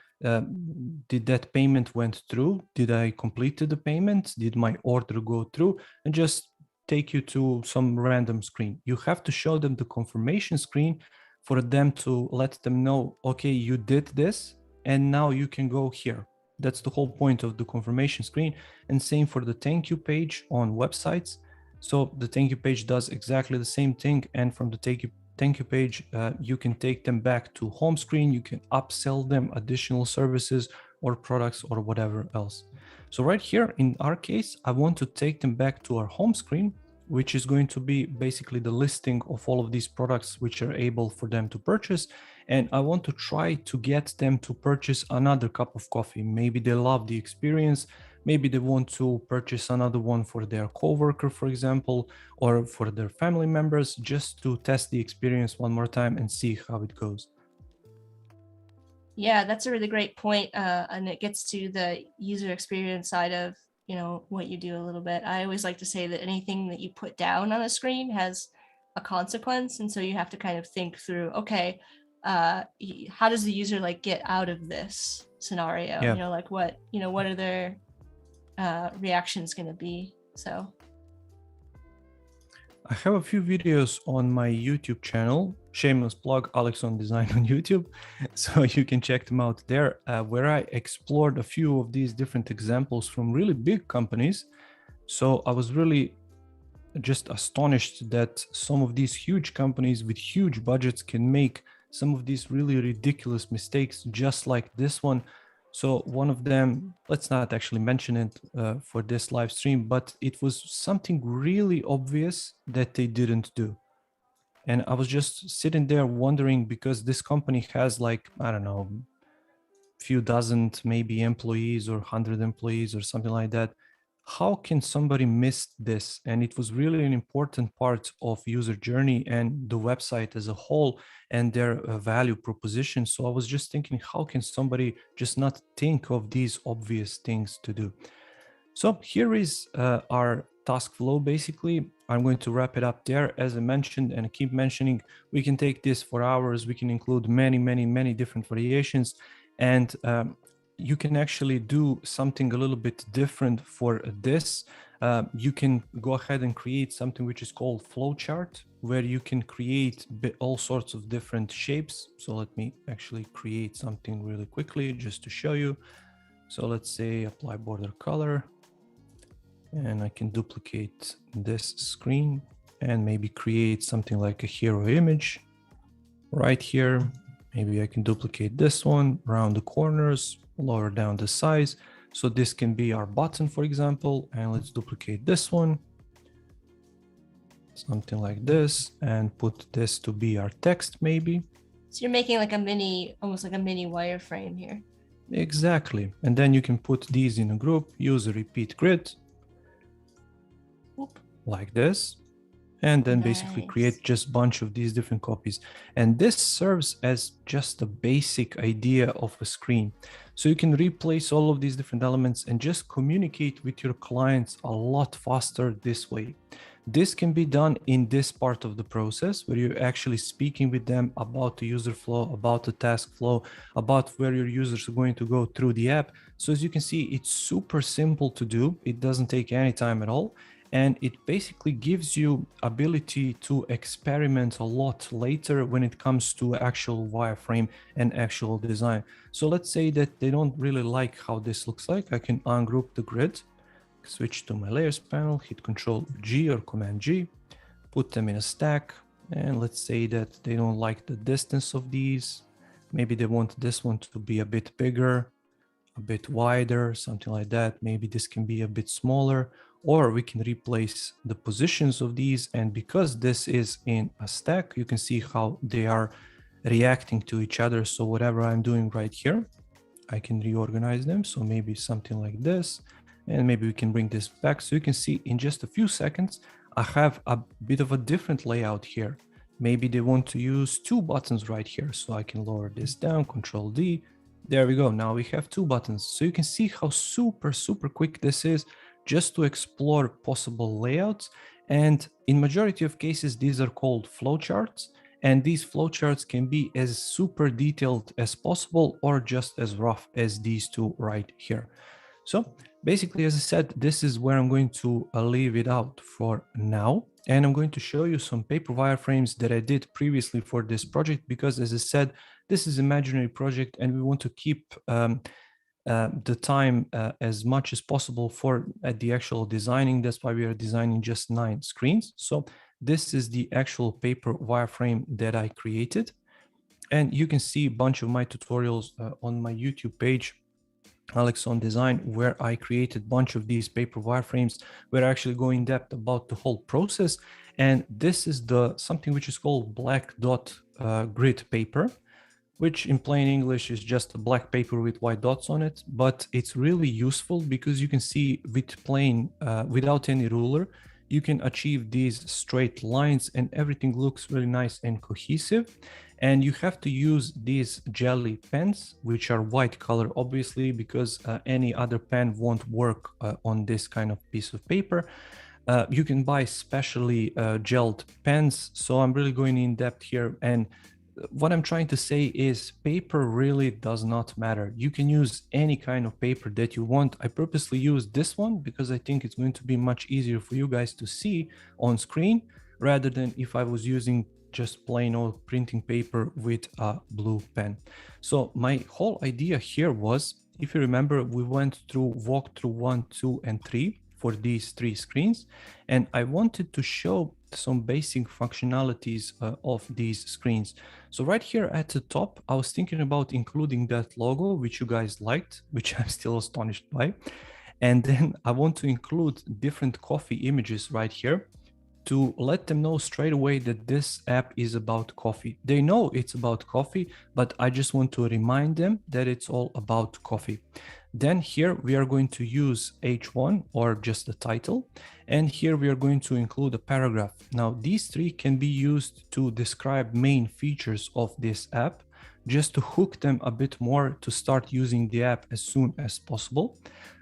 Did that payment went through? Did I completed the payment? Did my order go through? And just take you to some random screen. You have to show them the confirmation screen for them to let them know, okay, you did this and now you can go here. That's the whole point of the confirmation screen. And same for the thank you page on websites. So the thank you page does exactly the same thing. And from the thank you page, you can take them back to home screen. You can upsell them additional services or products or whatever else. So right here in our case, I want to take them back to our home screen, which is going to be basically the listing of all of these products which are able for them to purchase. And I want to try to get them to purchase another cup of coffee. Maybe they love the experience. Maybe they want to purchase another one for their coworker, for example, or for their family members, just to test the experience one more time and see how it goes. Yeah, that's a really great point. And it gets to the user experience side of, what you do a little bit. I always like to say that anything that you put down on a screen has a consequence. And so you have to kind of think through, okay, how does the user get out of this scenario? Yeah. What are their reactions going to be? So I have a few videos on my YouTube channel, shameless plug, Aleksandar Design on YouTube. So you can check them out there, where I explored a few of these different examples from really big companies. So I was really just astonished that some of these huge companies with huge budgets can make some of these really ridiculous mistakes, just like this one. So one of them, let's not actually mention it for this live stream, but it was something really obvious that they didn't do. And I was just sitting there wondering, because this company has I don't know, few dozen maybe employees or 100 employees or something like that. How can somebody miss this? And it was really an important part of user journey and the website as a whole and their value proposition. So I was just thinking, how can somebody just not think of these obvious things to do? So here is our task flow. Basically, I'm going to wrap it up there. As I mentioned and I keep mentioning, we can take this for hours. We can include many different variations, and you can actually do something a little bit different for this. You can go ahead and create something which is called flowchart, where you can create all sorts of different shapes. So let me actually create something really quickly just to show you. So let's say apply border color, and I can duplicate this screen and maybe create something like a hero image right here. Maybe I can duplicate this one around the corners, lower down the size. So this can be our button, for example, and let's duplicate this one, something like this, and put this to be our text maybe. So you're making like a mini, almost like a mini wireframe here. Exactly. And then you can put these in a group, use a repeat grid, like this, and then basically create just a bunch of these different copies. And this serves as just a basic idea of a screen. So you can replace all of these different elements and just communicate with your clients a lot faster this way. This can be done in this part of the process where you're actually speaking with them about the user flow, about the task flow, about where your users are going to go through the app. So as you can see, it's super simple to do. It doesn't take any time at all. And it basically gives you ability to experiment a lot later when it comes to actual wireframe and actual design. So let's say that they don't really like how this looks like. I can ungroup the grid, switch to my layers panel, hit Control G or Command G, put them in a stack. And let's say that they don't like the distance of these. Maybe they want this one to be a bit bigger, a bit wider, something like that. Maybe this can be a bit smaller, or we can replace the positions of these. And because this is in a stack, you can see how they are reacting to each other. So whatever I'm doing right here, I can reorganize them. So maybe something like this, and maybe we can bring this back. So you can see in just a few seconds, I have a bit of a different layout here. Maybe they want to use two buttons right here. So I can lower this down, Control D. There we go. Now we have two buttons. So you can see how super quick this is just to explore possible layouts. And in majority of cases, these are called flowcharts. And these flowcharts can be as super detailed as possible or just as rough as these two right here. So basically, as I said, this is where I'm going to leave it out for now. And I'm going to show you some paper wireframes that I did previously for this project, because as I said, this is an imaginary project and we want to keep the time as much as possible for the actual designing. That's why we are designing just 9 screens. So this is the actual paper wireframe that I created. And you can see a bunch of my tutorials on my YouTube page, Alex on Design, where I created a bunch of these paper wireframes where I actually go in depth about the whole process. And this is something which is called black dot grid paper, which in plain English is just a black paper with white dots on it. But it's really useful because you can see with plain, without any ruler, you can achieve these straight lines and everything looks really nice and cohesive. And you have to use these jelly pens, which are white color, obviously, because any other pen won't work on this kind of piece of paper. You can buy specially gelled pens. So I'm really going in depth here. And what I'm trying to say is paper really does not matter. You can use any kind of paper that you want. I purposely use this one because I think it's going to be much easier for you guys to see on screen rather than if I was using just plain old printing paper with a blue pen. So my whole idea here was, if you remember, we walked through 1, 2, and 3 for these 3 screens. And I wanted to show some basic functionalities of these screens. So right here at the top, I was thinking about including that logo, which you guys liked, which I'm still astonished by. And then I want to include different coffee images right here to let them know straight away that this app is about coffee. They know it's about coffee, but I just want to remind them that it's all about coffee. Then here we are going to use H1 or just the title. And here we are going to include a paragraph. Now these 3 can be used to describe main features of this app, just to hook them a bit more to start using the app as soon as possible.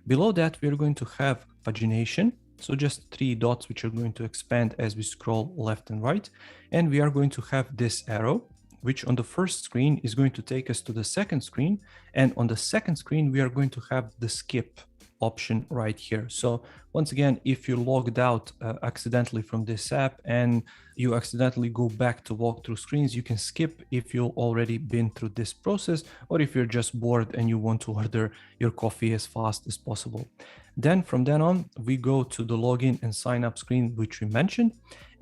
Below that, we're going to have pagination. So just 3 dots, which are going to expand as we scroll left and right. And we are going to have this arrow, which on the first screen is going to take us to the second screen. And on the second screen, we are going to have the skip option right here. So once again, if you logged out accidentally from this app and you accidentally go back to walk through screens, you can skip if you've already been through this process, or if you're just bored and you want to order your coffee as fast as possible. Then from then on, we go to the login and sign up screen, which we mentioned.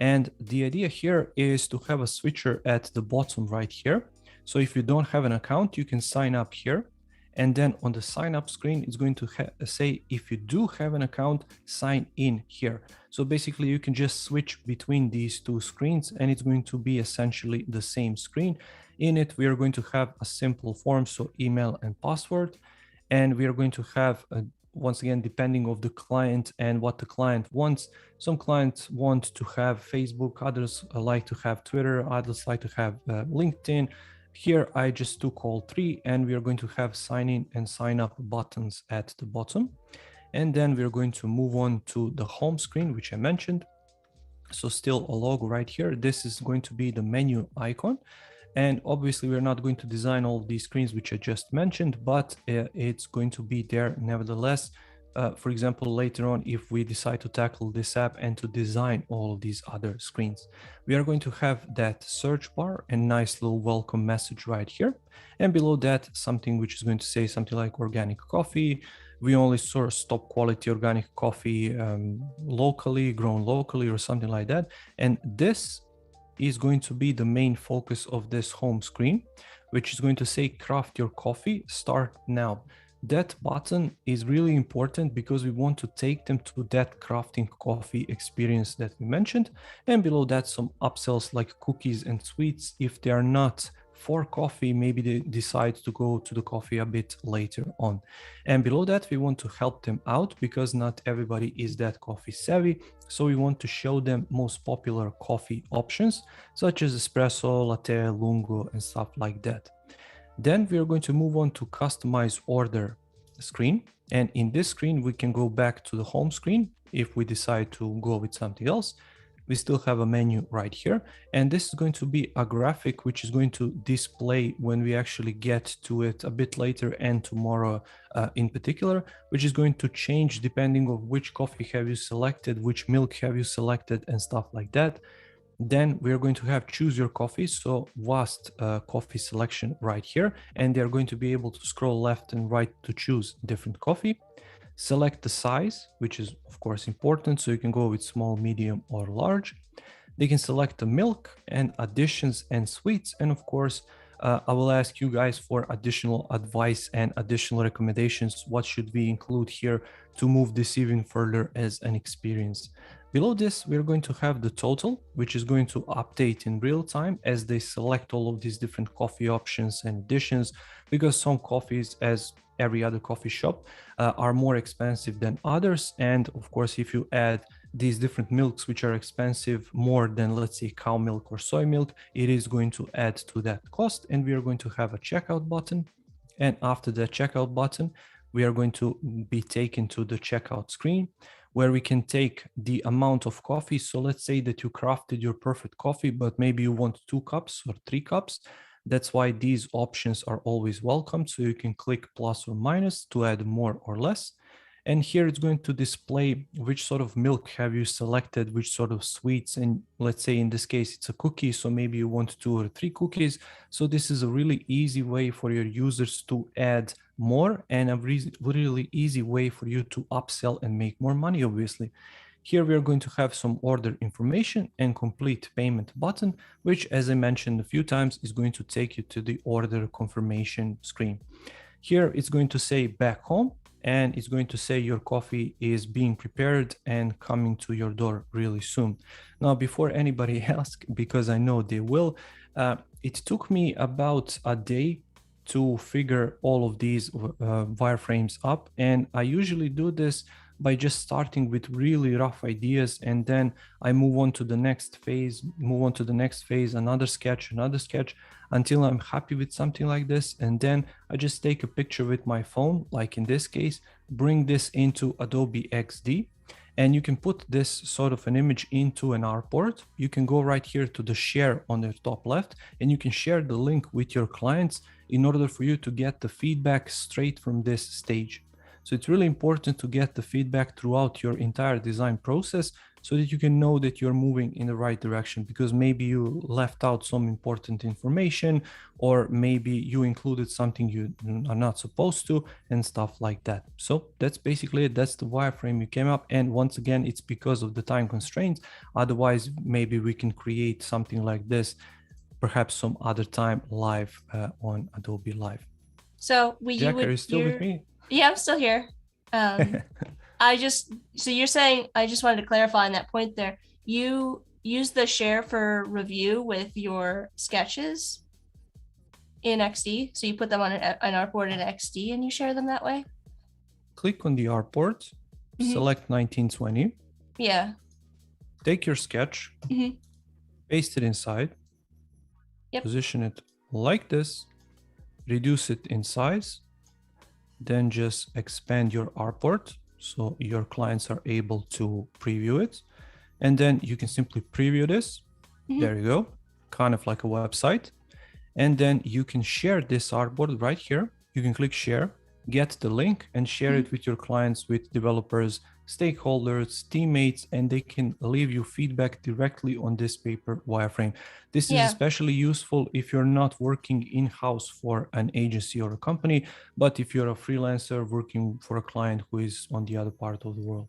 And the idea here is to have a switcher at the bottom right here. So if you don't have an account, you can sign up here. And then on the sign up screen, it's going to say, if you do have an account, sign in here. So basically you can just switch between these two screens and it's going to be essentially the same screen. In it, we are going to have a simple form, so email and password. And we are going to have, once again, depending of the client and what the client wants. Some clients want to have Facebook, others like to have Twitter, others like to have LinkedIn. Here, I just took all three, and we are going to have sign in and sign up buttons at the bottom. And then we're going to move on to the home screen, which I mentioned. So still a logo right here. This is going to be the menu icon. And obviously, we're not going to design all of these screens, which I just mentioned, but it's going to be there nevertheless. For example, later on, if we decide to tackle this app and to design all of these other screens, we are going to have that search bar and nice little welcome message right here. And below that, something which is going to say something like organic coffee. We only source top quality organic coffee locally, grown locally, or something like that. And this is going to be the main focus of this home screen, which is going to say craft your coffee, start now. That button is really important because we want to take them to that crafting coffee experience that we mentioned. And below that, some upsells like cookies and sweets. If they are not for coffee, maybe they decide to go to the coffee a bit later on. And below that, we want to help them out because not everybody is that coffee savvy. So we want to show them most popular coffee options, such as espresso, latte, lungo, and stuff like that. Then we are going to move on to customize order screen. And in this screen, we can go back to the home screen if we decide to go with something else. We still have a menu right here. And this is going to be a graphic which is going to display when we actually get to it a bit later and tomorrow in particular, which is going to change depending on which coffee have you selected, which milk have you selected, and stuff like that. Then we are going to have choose your coffee, so vast coffee selection right here, and they're going to be able to scroll left and right to choose different coffee. Select the size, which is of course important, so you can go with small, medium, or large. They can select the milk and additions and sweets, and of course I will ask you guys for additional advice and additional recommendations. What should we include here to move this even further as an experience? Below this, we're going to have the total, which is going to update in real time as they select all of these different coffee options and additions, because some coffees, as every other coffee shop, are more expensive than others. And of course, if you add these different milks, which are expensive more than, let's say, cow milk or soy milk, it is going to add to that cost. And we are going to have a checkout button. And after the checkout button, we are going to be taken to the checkout screen where we can take the amount of coffee. So let's say that you crafted your perfect coffee, but maybe you want 2 cups or 3 cups. That's why these options are always welcome. So you can click plus or minus to add more or less. And here it's going to display which sort of milk have you selected, which sort of sweets. And let's say in this case, it's a cookie. So maybe you want 2 or 3 cookies. So this is a really easy way for your users to add more, and a really easy way for you to upsell and make more money, obviously. Here we are going to have some order information and complete payment button, which, as I mentioned a few times, is going to take you to the order confirmation screen. Here it's going to say back home, and it's going to say your coffee is being prepared and coming to your door really soon. Now, before anybody asks, because I know they will, it took me about a day to figure all of these wireframes up. And I usually do this by just starting with really rough ideas, and then I move on to the next phase, another sketch. until I'm happy with something like this. And then I just take a picture with my phone, like in this case, bring this into Adobe XD. And you can put this sort of an image into an artboard. You can go right here to the share on the top left, and you can share the link with your clients in order for you to get the feedback straight from this stage. So it's really important to get the feedback throughout your entire design process so that you can know that you're moving in the right direction, because maybe you left out some important information, or maybe you included something you are not supposed to, and stuff like that. So that's basically it. That's the wireframe you came up. And once again, it's because of the time constraints. Otherwise, maybe we can create something like this, perhaps some other time live on Adobe Live. So Jack, are you still with me? Yeah, I'm still here. So you're saying, I just wanted to clarify on that point there. You use the share for review with your sketches in XD. So you put them on an artboard in XD and you share them that way? Click on the artboard, select 1920. Yeah. Take your sketch, paste it inside, position it like this, reduce it in size, then just expand your artboard so your clients are able to preview it. And then you can simply preview this. There you go, kind of like a website. And then you can share this artboard right here. You can click share, get the link, and share it with your clients, with developers, stakeholders, teammates, and they can leave you feedback directly on this paper wireframe. This is especially useful if you're not working in-house for an agency or a company, but if you're a freelancer working for a client who is on the other part of the world.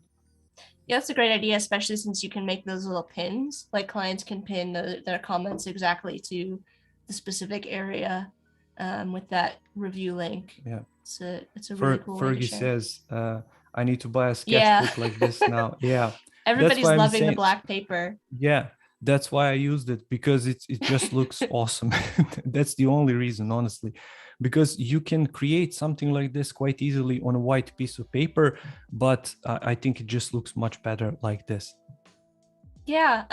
Yeah, that's a great idea, especially since you can make those little pins. Like clients can pin their comments exactly to the specific area with that review link. Yeah, it's a really cool way to share. says, I need to buy a sketchbook like this now. Yeah, everybody's loving the black paper. Yeah, that's why I used it, because it just looks awesome. That's the only reason, honestly, because you can create something like this quite easily on a white piece of paper, but I think it just looks much better like this. Yeah,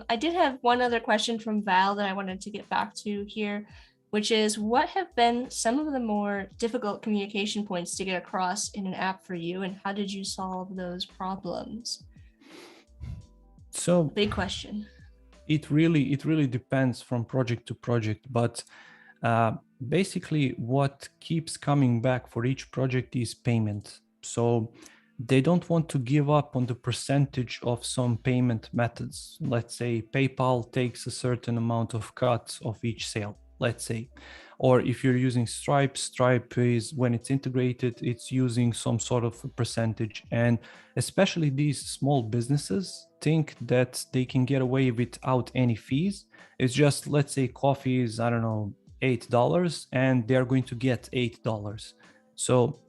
I did have one other question from Val that I wanted to get back to here, which is, what have been some of the more difficult communication points to get across in an app for you, and how did you solve those problems? So big question. It really depends from project to project, but basically what keeps coming back for each project is payment. So they don't want to give up on the percentage of some payment methods. Let's say PayPal takes a certain amount of cut of each sale, let's say. Or if you're using Stripe, Stripe is, when it's integrated, it's using some sort of a percentage. And especially these small businesses think that they can get away without any fees. It's just, let's say coffee is, I don't know, $8, and they're going to get $8. So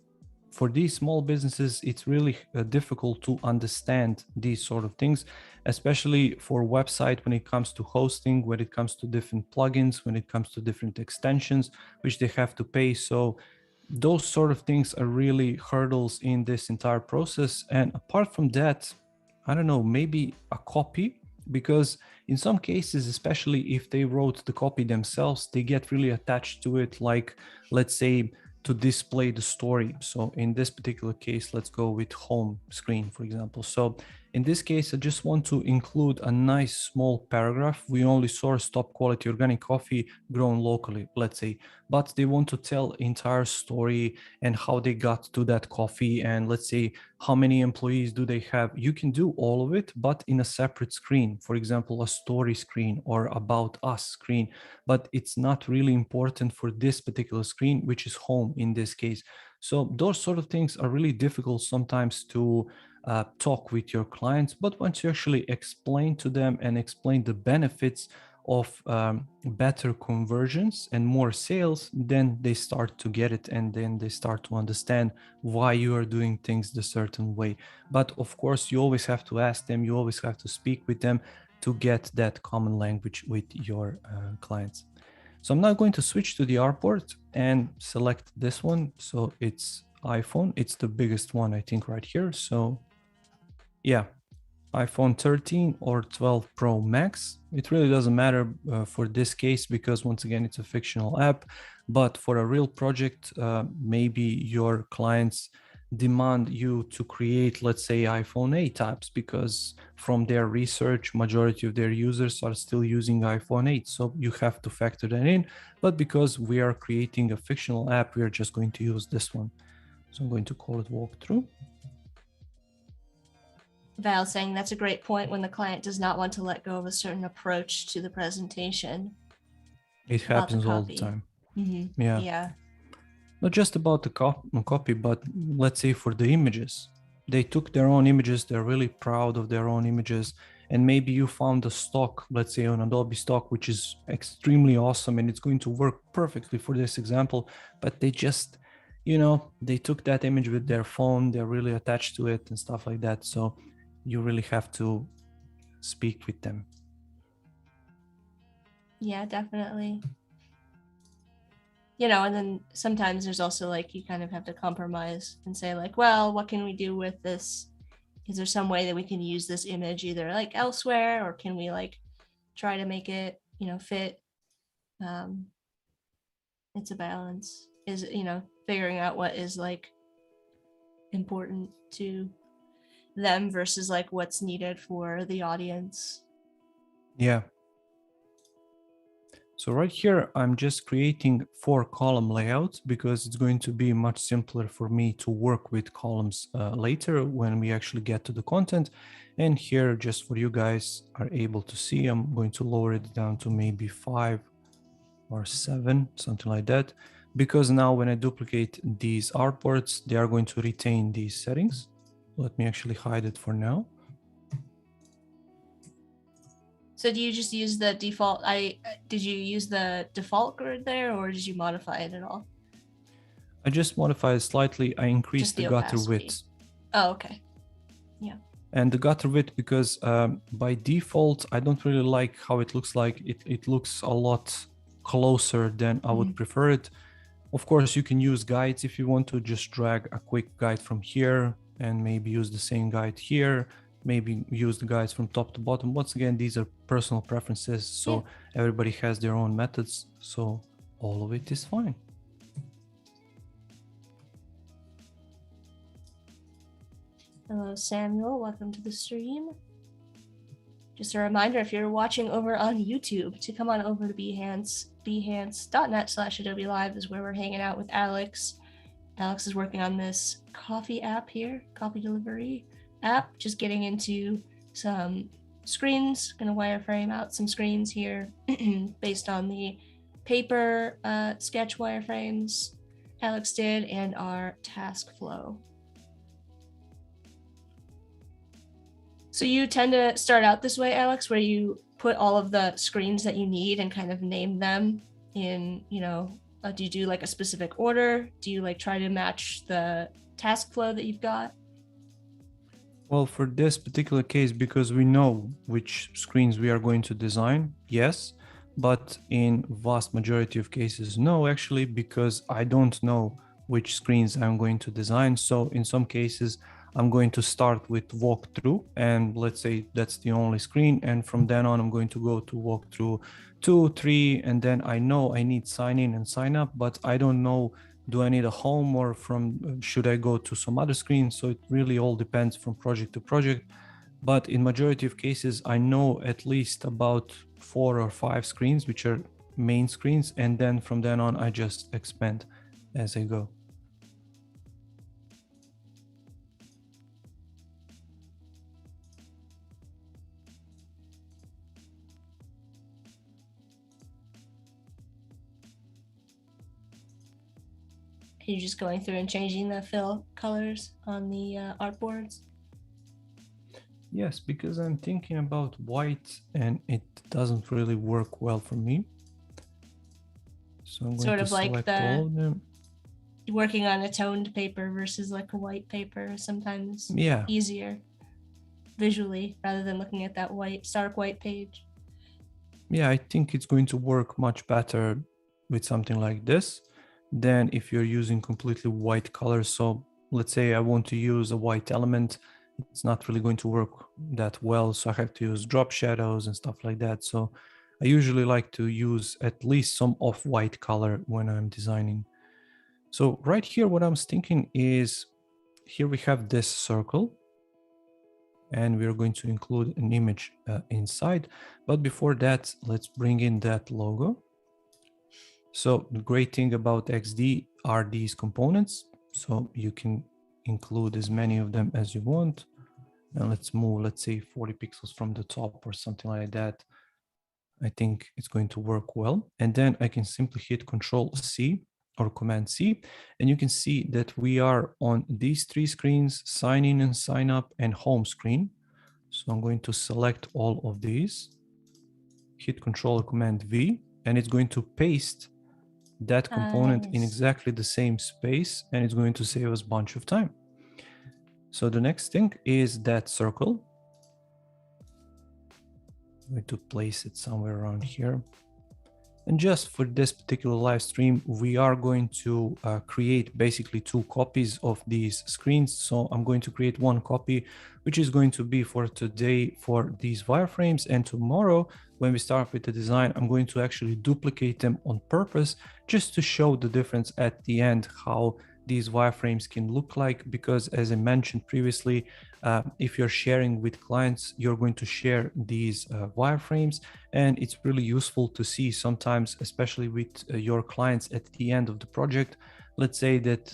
for these small businesses, it's really difficult to understand these sort of things, especially for website when it comes to hosting, when it comes to different plugins, when it comes to different extensions, which they have to pay. So those sort of things are really hurdles in this entire process. And apart from that, I don't know, maybe a copy, because in some cases, especially if they wrote the copy themselves, they get really attached to it, like, let's say, to display the story. So in this particular case, let's go with home screen, for example. So in this case, I just want to include a nice small paragraph. We only source top quality organic coffee grown locally, let's say, but they want to tell entire story and how they got to that coffee. And let's say, how many employees do they have? You can do all of it, but in a separate screen, for example, a story screen or about us screen, but it's not really important for this particular screen, which is home in this case. So those sort of things are really difficult sometimes to talk with your clients, but once you actually explain to them and explain the benefits of better conversions and more sales, then they start to get it, and then they start to understand why you are doing things the certain way. But of course, you always have to ask them, you always have to speak with them to get that common language with your clients. So I'm now going to switch to the artboard and select this one. So it's iPhone, it's the biggest one, I think, right here. So yeah, iPhone 13 or 12 Pro Max. It really doesn't matter for this case because once again, it's a fictional app. But for a real project, maybe your clients demand you to create, let's say, iPhone 8 apps because from their research, majority of their users are still using iPhone 8. So you have to factor that in. But because we are creating a fictional app, we are just going to use this one. So I'm going to call it walkthrough. Val saying that's a great point when the client does not want to let go of a certain approach to the presentation. It happens all the time. Mm-hmm. Yeah. Yeah. Not just about the copy, but let's say for the images. They took their own images, they're really proud of their own images, and maybe you found a stock, let's say on Adobe stock, which is extremely awesome and it's going to work perfectly for this example, but they just, they took that image with their phone, they're really attached to it and stuff like that. So you really have to speak with them. Yeah, definitely. And then sometimes there's also like you kind of have to compromise and say like, well, what can we do with this? Is there some way that we can use this image either like elsewhere, or can we like try to make it, fit? It's a balance. Is figuring out what is like important to them versus like what's needed for the audience. Yeah. So right here, I'm just creating 4-column layouts because it's going to be much simpler for me to work with columns later when we actually get to the content. And here, just for you guys are able to see, I'm going to lower it down to maybe 5 or 7, something like that. Because now when I duplicate these artboards, they are going to retain these settings. Let me actually hide it for now. So do you just use the default? Did you use the default grid there, or did you modify it at all? I just modified it slightly. I increased the gutter width. Oh, okay. Yeah. And the gutter width because by default, I don't really like how it looks like. It looks a lot closer than I would prefer it. Of course, you can use guides if you want to just drag a quick guide from here and maybe use the same guide here. Maybe use the guides from top to bottom. Once again, these are personal preferences. So everybody has their own methods. So all of it is fine. Hello, Samuel. Welcome to the stream. Just a reminder, if you're watching over on YouTube, to come on over to Behance. Behance.net/Adobe Live is where we're hanging out with Alex. Alex is working on this coffee app here, coffee delivery app, just getting into some screens, gonna wireframe out some screens here based on the paper sketch wireframes Alex did and our task flow. So you tend to start out this way, Alex, where you put all of the screens that you need and kind of name them in, do you do like a specific order? Do you like try to match the task flow that you've got? Well, for this particular case, because we know which screens we are going to design, yes, but in vast majority of cases, no, actually, because I don't know which screens I'm going to design. So in some cases, I'm going to start with walkthrough, and let's say that's the only screen. And from then on, I'm going to go to walkthrough 2, 3, and then I know I need sign in and sign up, but I don't know, do I need a home or should I go to some other screen? So it really all depends from project to project. But in majority of cases, I know at least about 4 or 5 screens, which are main screens. And then from then on, I just expand as I go. You're just going through and changing the fill colors on the artboards? Yes, because I'm thinking about white and it doesn't really work well for me. So I'm going to select all of them. Working on a toned paper versus like a white paper is sometimes easier visually rather than looking at that stark white page. Yeah, I think it's going to work much better with something like this than if you're using completely white colors. So let's say I want to use a white element it's not really going to work that well. So I have to use drop shadows and stuff like that. So I usually like to use at least some off-white color when I'm designing. So right here, what I'm thinking is, here we have this circle, and we're going to include an image inside. But before that, let's bring in that logo. So the great thing about XD are these components. So you can include as many of them as you want. And let's move, let's say 40 pixels from the top or something like that. I think it's going to work well. And then I can simply hit Control C or Command C. And you can see that we are on these three screens: sign in and sign up and home screen. So I'm going to select all of these, hit Control or Command V, and it's going to paste that component in Nice. exactly the same space, and it's going to save us a bunch of time. So the next thing is that circle. I'm going to place it somewhere around here. And just for this particular live stream, we are going to create basically two copies of these screens. So I'm going to create one copy, which is going to be for today for these wireframes. And tomorrow, when we start with the design, I'm going to actually duplicate them on purpose, just to show the difference at the end, how these wireframes can look like. Because as I mentioned previously, if you're sharing with clients, you're going to share these wireframes, and it's really useful to see sometimes, especially with your clients at the end of the project. Let's say that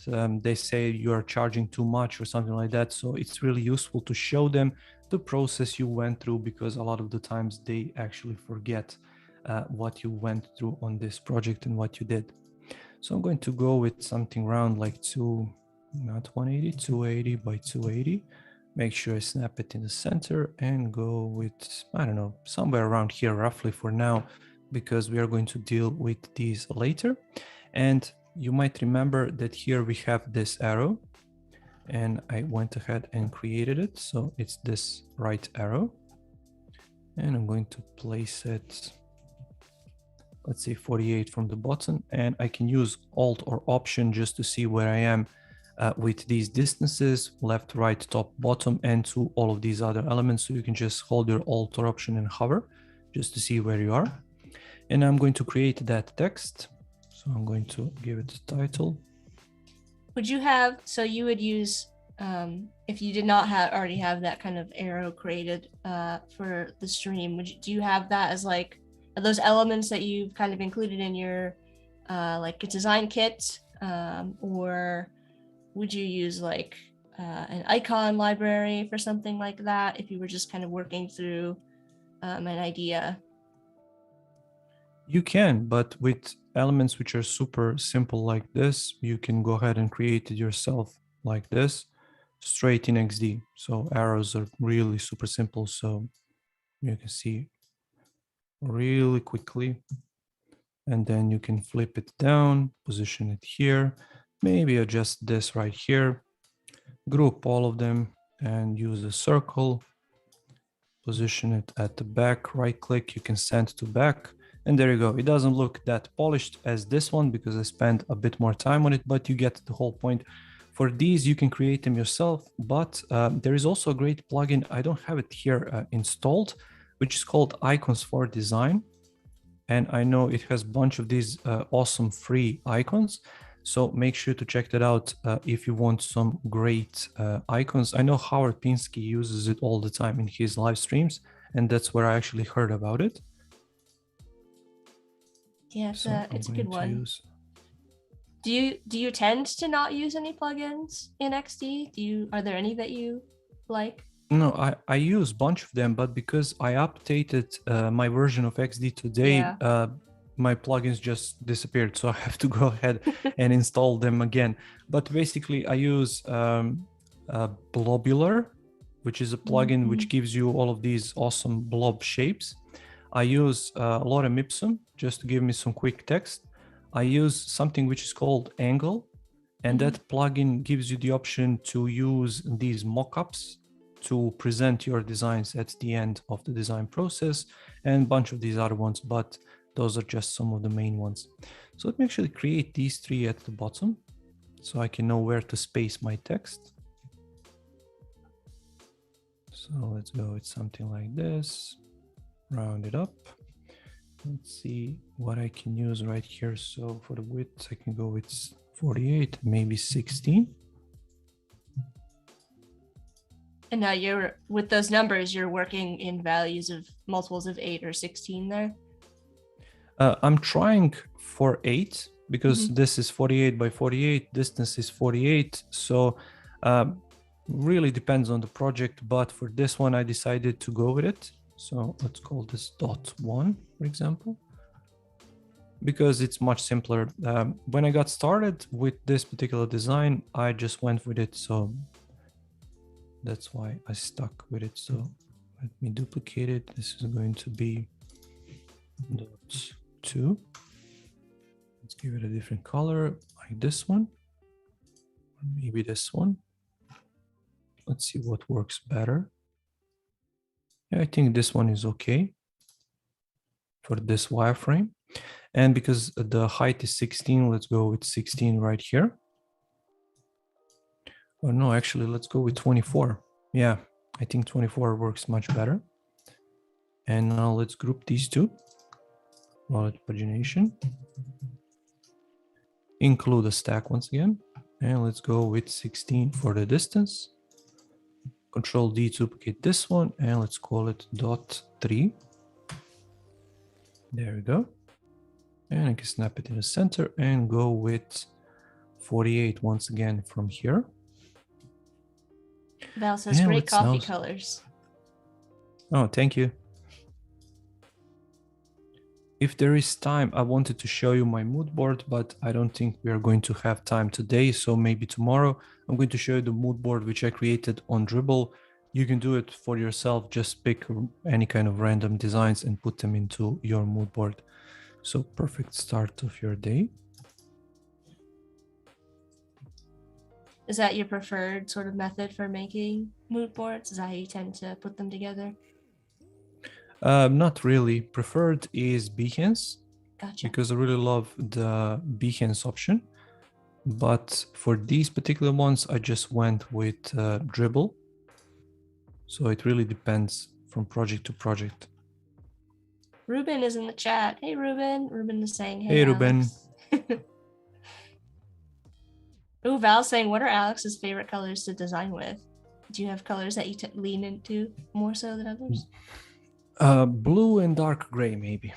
they say you are charging too much or something like that. So it's really useful to show them the process you went through, because a lot of the times they actually forget what you went through on this project and what you did. So I'm going to go with something around like not 180, 280 by 280. Make sure I snap it in the center and go with, I don't know, somewhere around here roughly for now, because we are going to deal with these later. And you might remember that here we have this arrow, and I went ahead and created it. So it's this right arrow, and I'm going to place it, let's say 48 from the bottom, and I can use Alt or Option just to see where I am with these distances, left, right, top, bottom, and to all of these other elements. So you can just hold your Alt or Option and hover just to see where you are. And I'm going to create that text. So I'm going to give it a title. Would you have, so you would use, if you did not already have that kind of arrow created for the stream, do you have that as like, are those elements that you've kind of included in your like a design kit, or would you use like an icon library for something like that if you were just kind of working through an idea? You can, but with elements which are super simple like this, you can go ahead and create it yourself like this, straight in XD. So arrows are really super simple. So you can see really quickly, and then you can flip it down, position it here, maybe adjust this right here, group all of them and use a circle, position it at the back, right click, you can send to back, and there you go. It doesn't look that polished as this one because I spent a bit more time on it, but you get the whole point. For these, you can create them yourself, but there is also a great plugin. I don't have it here installed, which is called Icons for Design. And I know it has a bunch of these awesome free icons. So make sure to check that out if you want some great icons. I know Howard Pinsky uses it all the time in his live streams, and that's where I actually heard about it. Yeah, it's a good one. Use... Do you tend to not use any plugins in XD? Are there any that you like? No, I use a bunch of them, but because I updated my version of XD today, Yeah. My plugins just disappeared. So I have to go ahead and install them again. But basically I use Blobular, which is a plugin which gives you all of these awesome blob shapes. I use Lorem Ipsum just to give me some quick text. I use something which is called Angle, and that plugin gives you the option to use these mockups to present your designs at the end of the design process, and a bunch of these other ones, but those are just some of the main ones. So let me actually create these three at the bottom so I can know where to space my text. So let's go with something like this, round it up. Let's see what I can use right here. So for the width, I can go with 48, maybe 16. And now you're, with those numbers, you're working in values of multiples of 8 or 16 there? I'm trying for 8 because this is 48 by 48, distance is 48. So really depends on the project, but for this one, I decided to go with it. So let's call this .1, for example, because it's much simpler. When I got started with this particular design, I just went with it. So that's why I stuck with it. So let me duplicate it. This is going to be .2. Let's give it a different color, like this one, or maybe this one. Let's see what works better. Yeah, I think this one is okay for this wireframe. And because the height is 16, let's go with 16 right here. Oh no, actually, let's go with 24. Yeah, I think 24 works much better. And now let's group these two. Wallet pagination. Include a stack once again. And let's go with 16 for the distance. Control D to duplicate this one, and let's call it .3. There we go. And I can snap it in the center and go with 48 once again from here. Val says And great coffee colors. Oh, thank you. If there is time, I wanted to show you my mood board, but I don't think we are going to have time today. So maybe tomorrow I'm going to show you the mood board, which I created on Dribbble. You can do it for yourself. Just pick any kind of random designs and put them into your mood board. So perfect start of your day. Is that your preferred sort of method for making mood boards? Is that how you tend to put them together? Not really. Preferred is Behance. Gotcha. Because I really love the Behance option. But for these particular ones, I just went with Dribbble. So it really depends from project to project. Ruben is in the chat. Hey, Ruben. Ruben is saying, hey Ruben. Oh, Val's saying, what are Alex's favorite colors to design with? Do you have colors that you lean into more so than others? Blue and dark gray, maybe.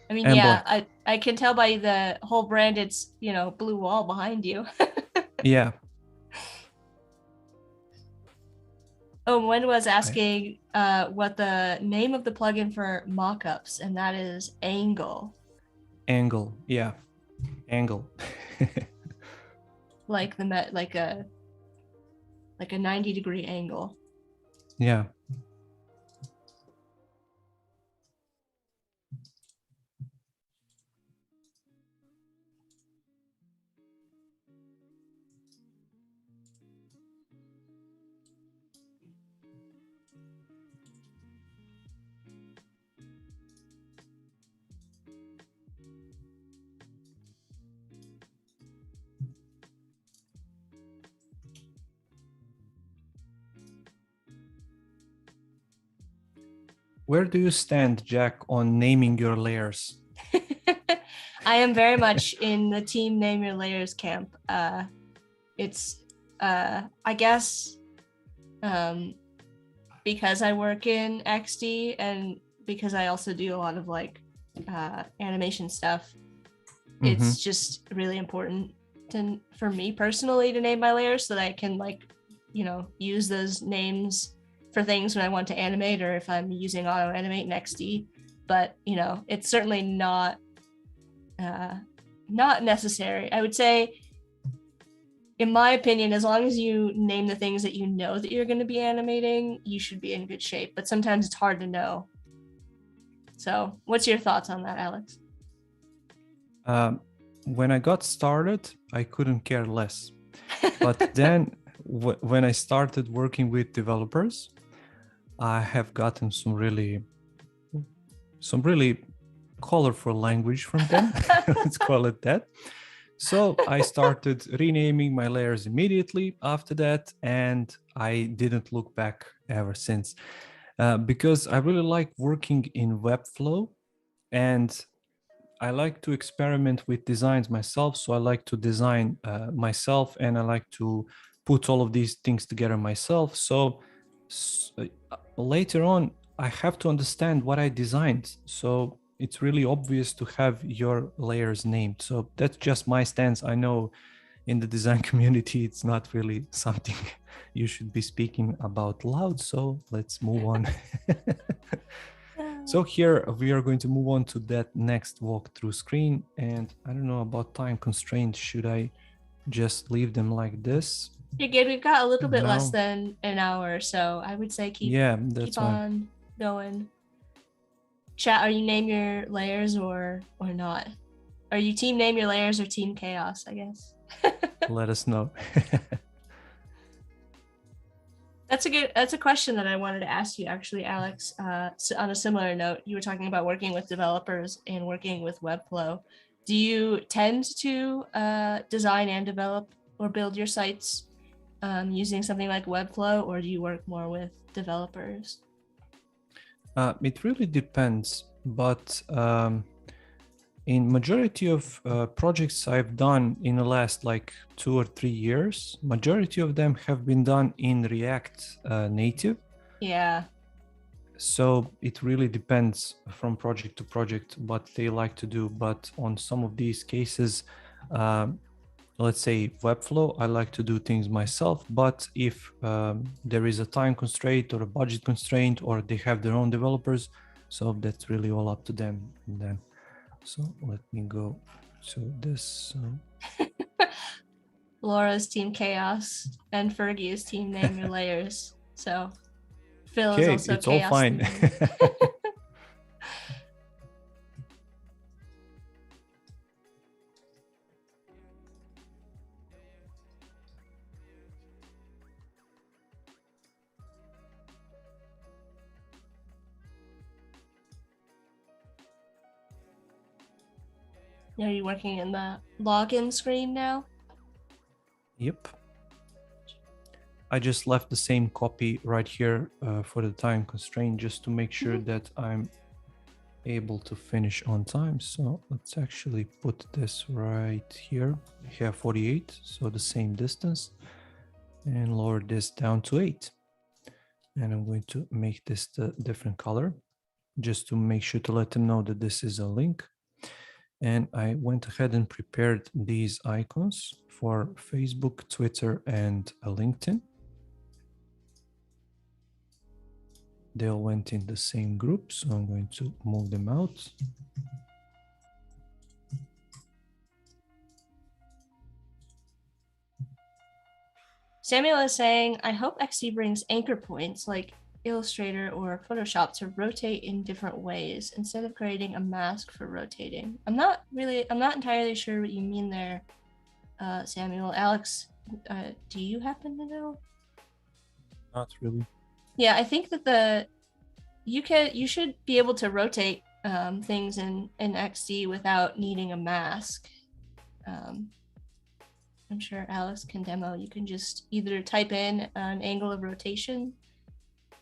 I mean, and yeah, I can tell by the whole brand, it's, you know, blue wall behind you. Yeah. Oh, Wen was asking what the name of the plugin for mockups, and that is Angle. Angle, yeah, Angle. like a 90-degree angle. Yeah. Where do you stand, Jack, on naming your layers? I am very much in the team name your layers camp. It's, I guess, because I work in XD and because I also do a lot of like animation stuff, it's just really important for me personally to name my layers so that I can, like, you know, use those names for things when I want to animate or if I'm using auto animate in XD. But, you know, it's certainly not necessary. I would say, in my opinion, as long as you name the things that you know that you're going to be animating, you should be in good shape. But sometimes it's hard to know. So what's your thoughts on that, Alex? When I got started, I couldn't care less. But then when I started working with developers, I have gotten some really colorful language from them. Let's call it that. So I started renaming my layers immediately after that, and I didn't look back ever since. Because I really like working in Webflow, and I like to experiment with designs myself. So I like to design myself, and I like to put all of these things together myself. So later on, I have to understand what I designed. So it's really obvious to have your layers named. So that's just my stance. I know in the design community, it's not really something you should be speaking about loud. So let's move on. So here we are going to move on to that next walkthrough screen. And I don't know about time constraints. Should I just leave them like this? You're good. We've got a little bit less No. than an hour, so I would say keep That's keep fine. on going. Chat, are you name your layers or not? Are you team name your layers or team chaos, I guess? Let us know. That's a question that I wanted to ask you actually, Alex. So on a similar note, you were talking about working with developers and working with Webflow. Do you tend to design and develop or build your sites using something like Webflow, or do you work more with developers? It really depends, but in majority of projects I've done in the last like 2 or 3 years, majority of them have been done in React Native. Yeah. So it really depends from project to project what they like to do. But on some of these cases, let's say Webflow, I like to do things myself. But if there is a time constraint or a budget constraint, or they have their own developers, so that's really all up to them. And then, so let me go to this. Laura's team chaos and Fergie is team name your layers. So Phil is Okay, also it's all chaos. fine. Are you working in the login screen now? Yep. I just left the same copy right here for the time constraint, just to make sure that I'm able to finish on time. So let's actually put this right here. We have 48, so the same distance, and lower this down to 8. And I'm going to make this the different color, just to make sure to let them know that this is a link. And I went ahead and prepared these icons for Facebook, Twitter, and LinkedIn. They all went in the same group, so I'm going to move them out. Samuel is saying, I hope XD brings anchor points like Illustrator or Photoshop to rotate in different ways instead of creating a mask for rotating. I'm not entirely sure what you mean there, Samuel. Alex, do you happen to know? Not really. Yeah, I think that you should be able to rotate things in XD without needing a mask. I'm sure Alex can demo. You can just either type in an angle of rotation.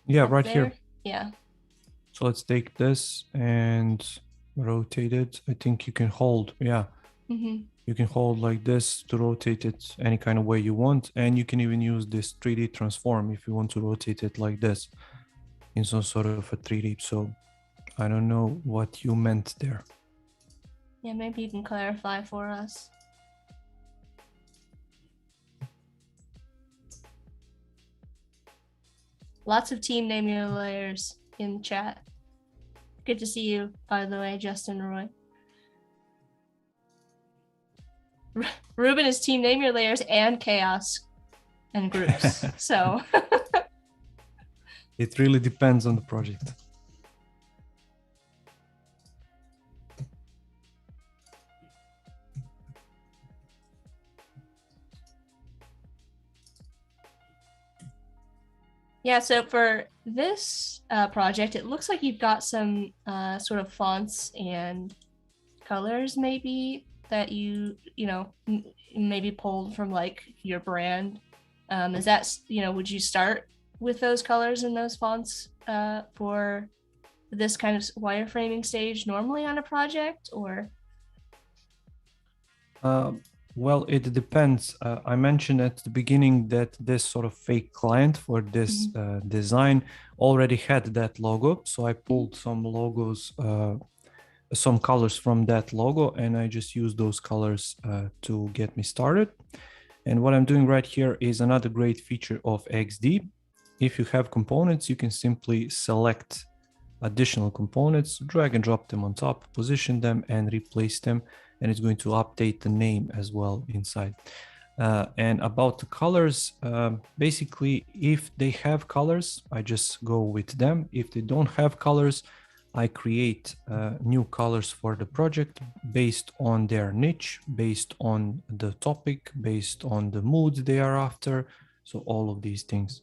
Yeah, right here. Yeah. So let's take this and rotate it. I think you can hold, yeah. You can hold like this to rotate it any kind of way you want. And you can even use this 3D transform if you want to rotate it like this in some sort of a 3D. So I don't know what you meant there. Yeah, maybe you can clarify for us. Lots of team name your layers in chat. Good to see you, by the way, Justin Roy. Ruben is team name your layers and chaos and groups. So it really depends on the project. Yeah, so for this project, it looks like you've got some sort of fonts and colors maybe that you know, maybe pulled from like your brand? Is that, you know, would you start with those colors and those fonts for this kind of wireframing stage normally on a project, or? Uh, well, it depends. I mentioned at the beginning that this sort of fake client for this design already had that logo. So I pulled some logos, some colors from that logo, and I just used those colors to get me started. And what I'm doing right here is another great feature of XD. If you have components, you can simply select additional components, drag and drop them on top, position them and replace them. And it's going to update the name as well inside. And about the colors, basically, if they have colors, I just go with them. If they don't have colors, I create new colors for the project based on their niche, based on the topic, based on the mood they are after. So all of these things.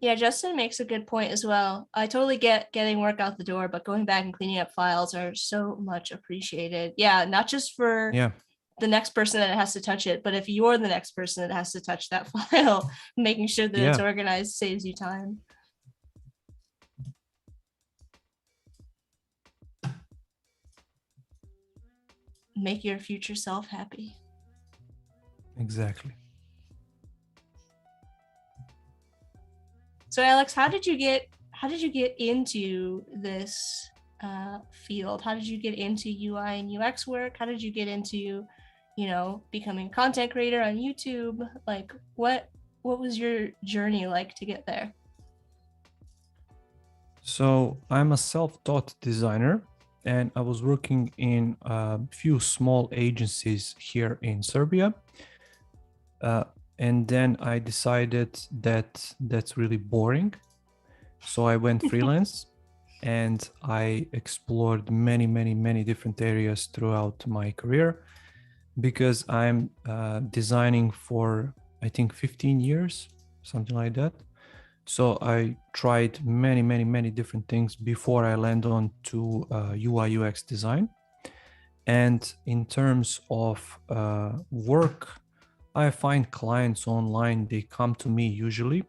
Yeah, Justin makes a good point as well. I totally get getting work out the door, but going back and cleaning up files are so much appreciated. Yeah, not just for the next person that has to touch it, but if you're the next person that has to touch that file, making sure that it's organized saves you time. Make your future self happy. Exactly. So Alex, how did you get into this field? How did you get into UI and UX work? How did you get into, you know, becoming a content creator on YouTube? Like what was your journey like to get there? So I'm a self-taught designer, and I was working in a few small agencies here in Serbia. And then I decided that that's really boring. So I went freelance and I explored many different areas throughout my career, because I'm designing for, I think, 15 years, something like that. So I tried many different things before I land on to UI/UX design. And in terms of work, I find clients online. They come to me usually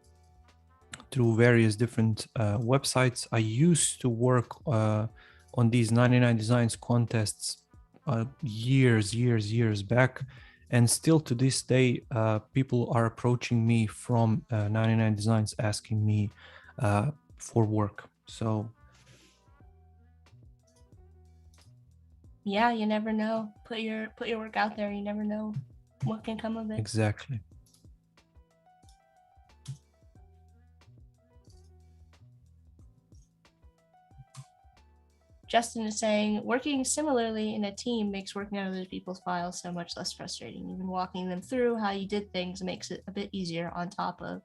through various different websites. I used to work on these 99 Designs contests years back. And still to this day, people are approaching me from 99 Designs asking me for work. So yeah, you never know. Put your work out there. You never know what can come of it. Exactly. Justin is saying, working similarly in a team makes working on other people's files so much less frustrating. Even walking them through how you did things makes it a bit easier, on top of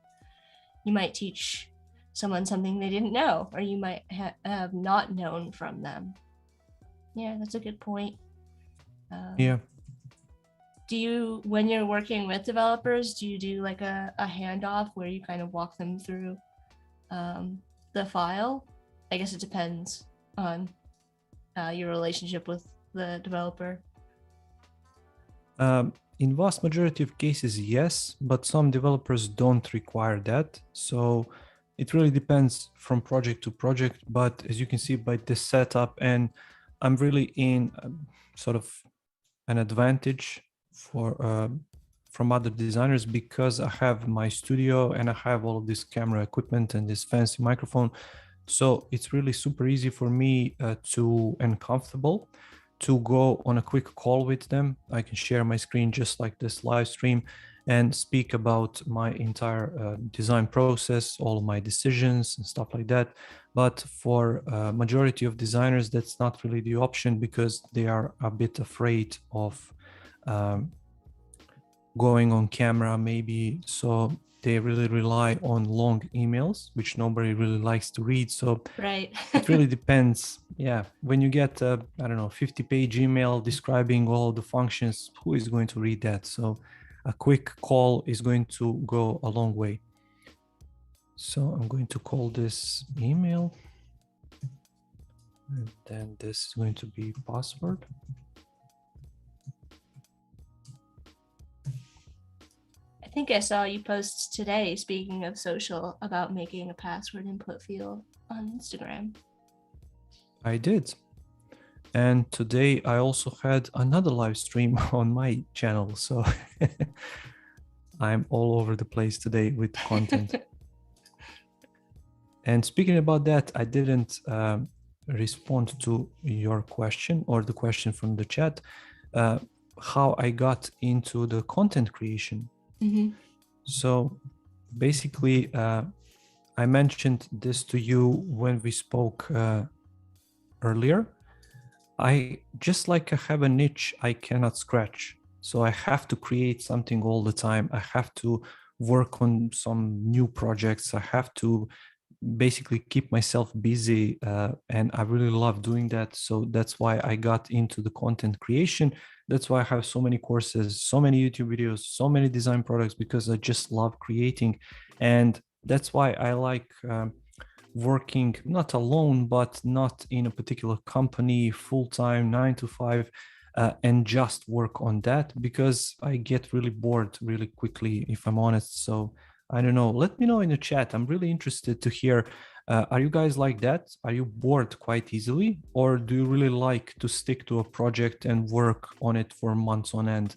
you might teach someone something they didn't know, or you might have not known from them. Yeah, that's a good point. Yeah. Do you, when you're working with developers, do you do like a handoff where you kind of walk them through the file? I guess it depends on your relationship with the developer. In vast majority of cases, yes, but some developers don't require that. So it really depends from project to project. But as you can see by this setup, and I'm really in sort of an advantage for from other designers, because I have my studio and I have all of this camera equipment and this fancy microphone. So it's really super easy for me and comfortable to go on a quick call with them. I can share my screen just like this live stream and speak about my entire design process, all of my decisions and stuff like that. But for majority of designers, that's not really the option, because they are a bit afraid of going on camera maybe. So they really rely on long emails, which nobody really likes to read. So right. it really depends. Yeah, when you get I don't know, 50-page email describing all the functions, who is going to read that? So a quick call is going to go a long way. So I'm going to call this email. And then this is going to be password. I think I saw you post today, speaking of social, about making a password input field on Instagram. I did. And today I also had another live stream on my channel. So I'm all over the place today with content. And speaking about that, I didn't respond to your question or the question from the chat, how I got into the content creation. Mm-hmm. So basically, I mentioned this to you when we spoke earlier. I just like I have a niche I cannot scratch. So I have to create something all the time. I have to work on some new projects. I have to basically keep myself busy, and I really love doing that. So that's why I got into the content creation. That's why I have so many courses, so many YouTube videos, so many design products, because I just love creating. And that's why I like working not alone, but not in a particular company full-time 9 to 5, and just work on that, because I get really bored really quickly, if I'm honest. So I don't know. Let me know in the chat. I'm really interested to hear. Are you guys like that? Are you bored quite easily? Or do you really like to stick to a project and work on it for months on end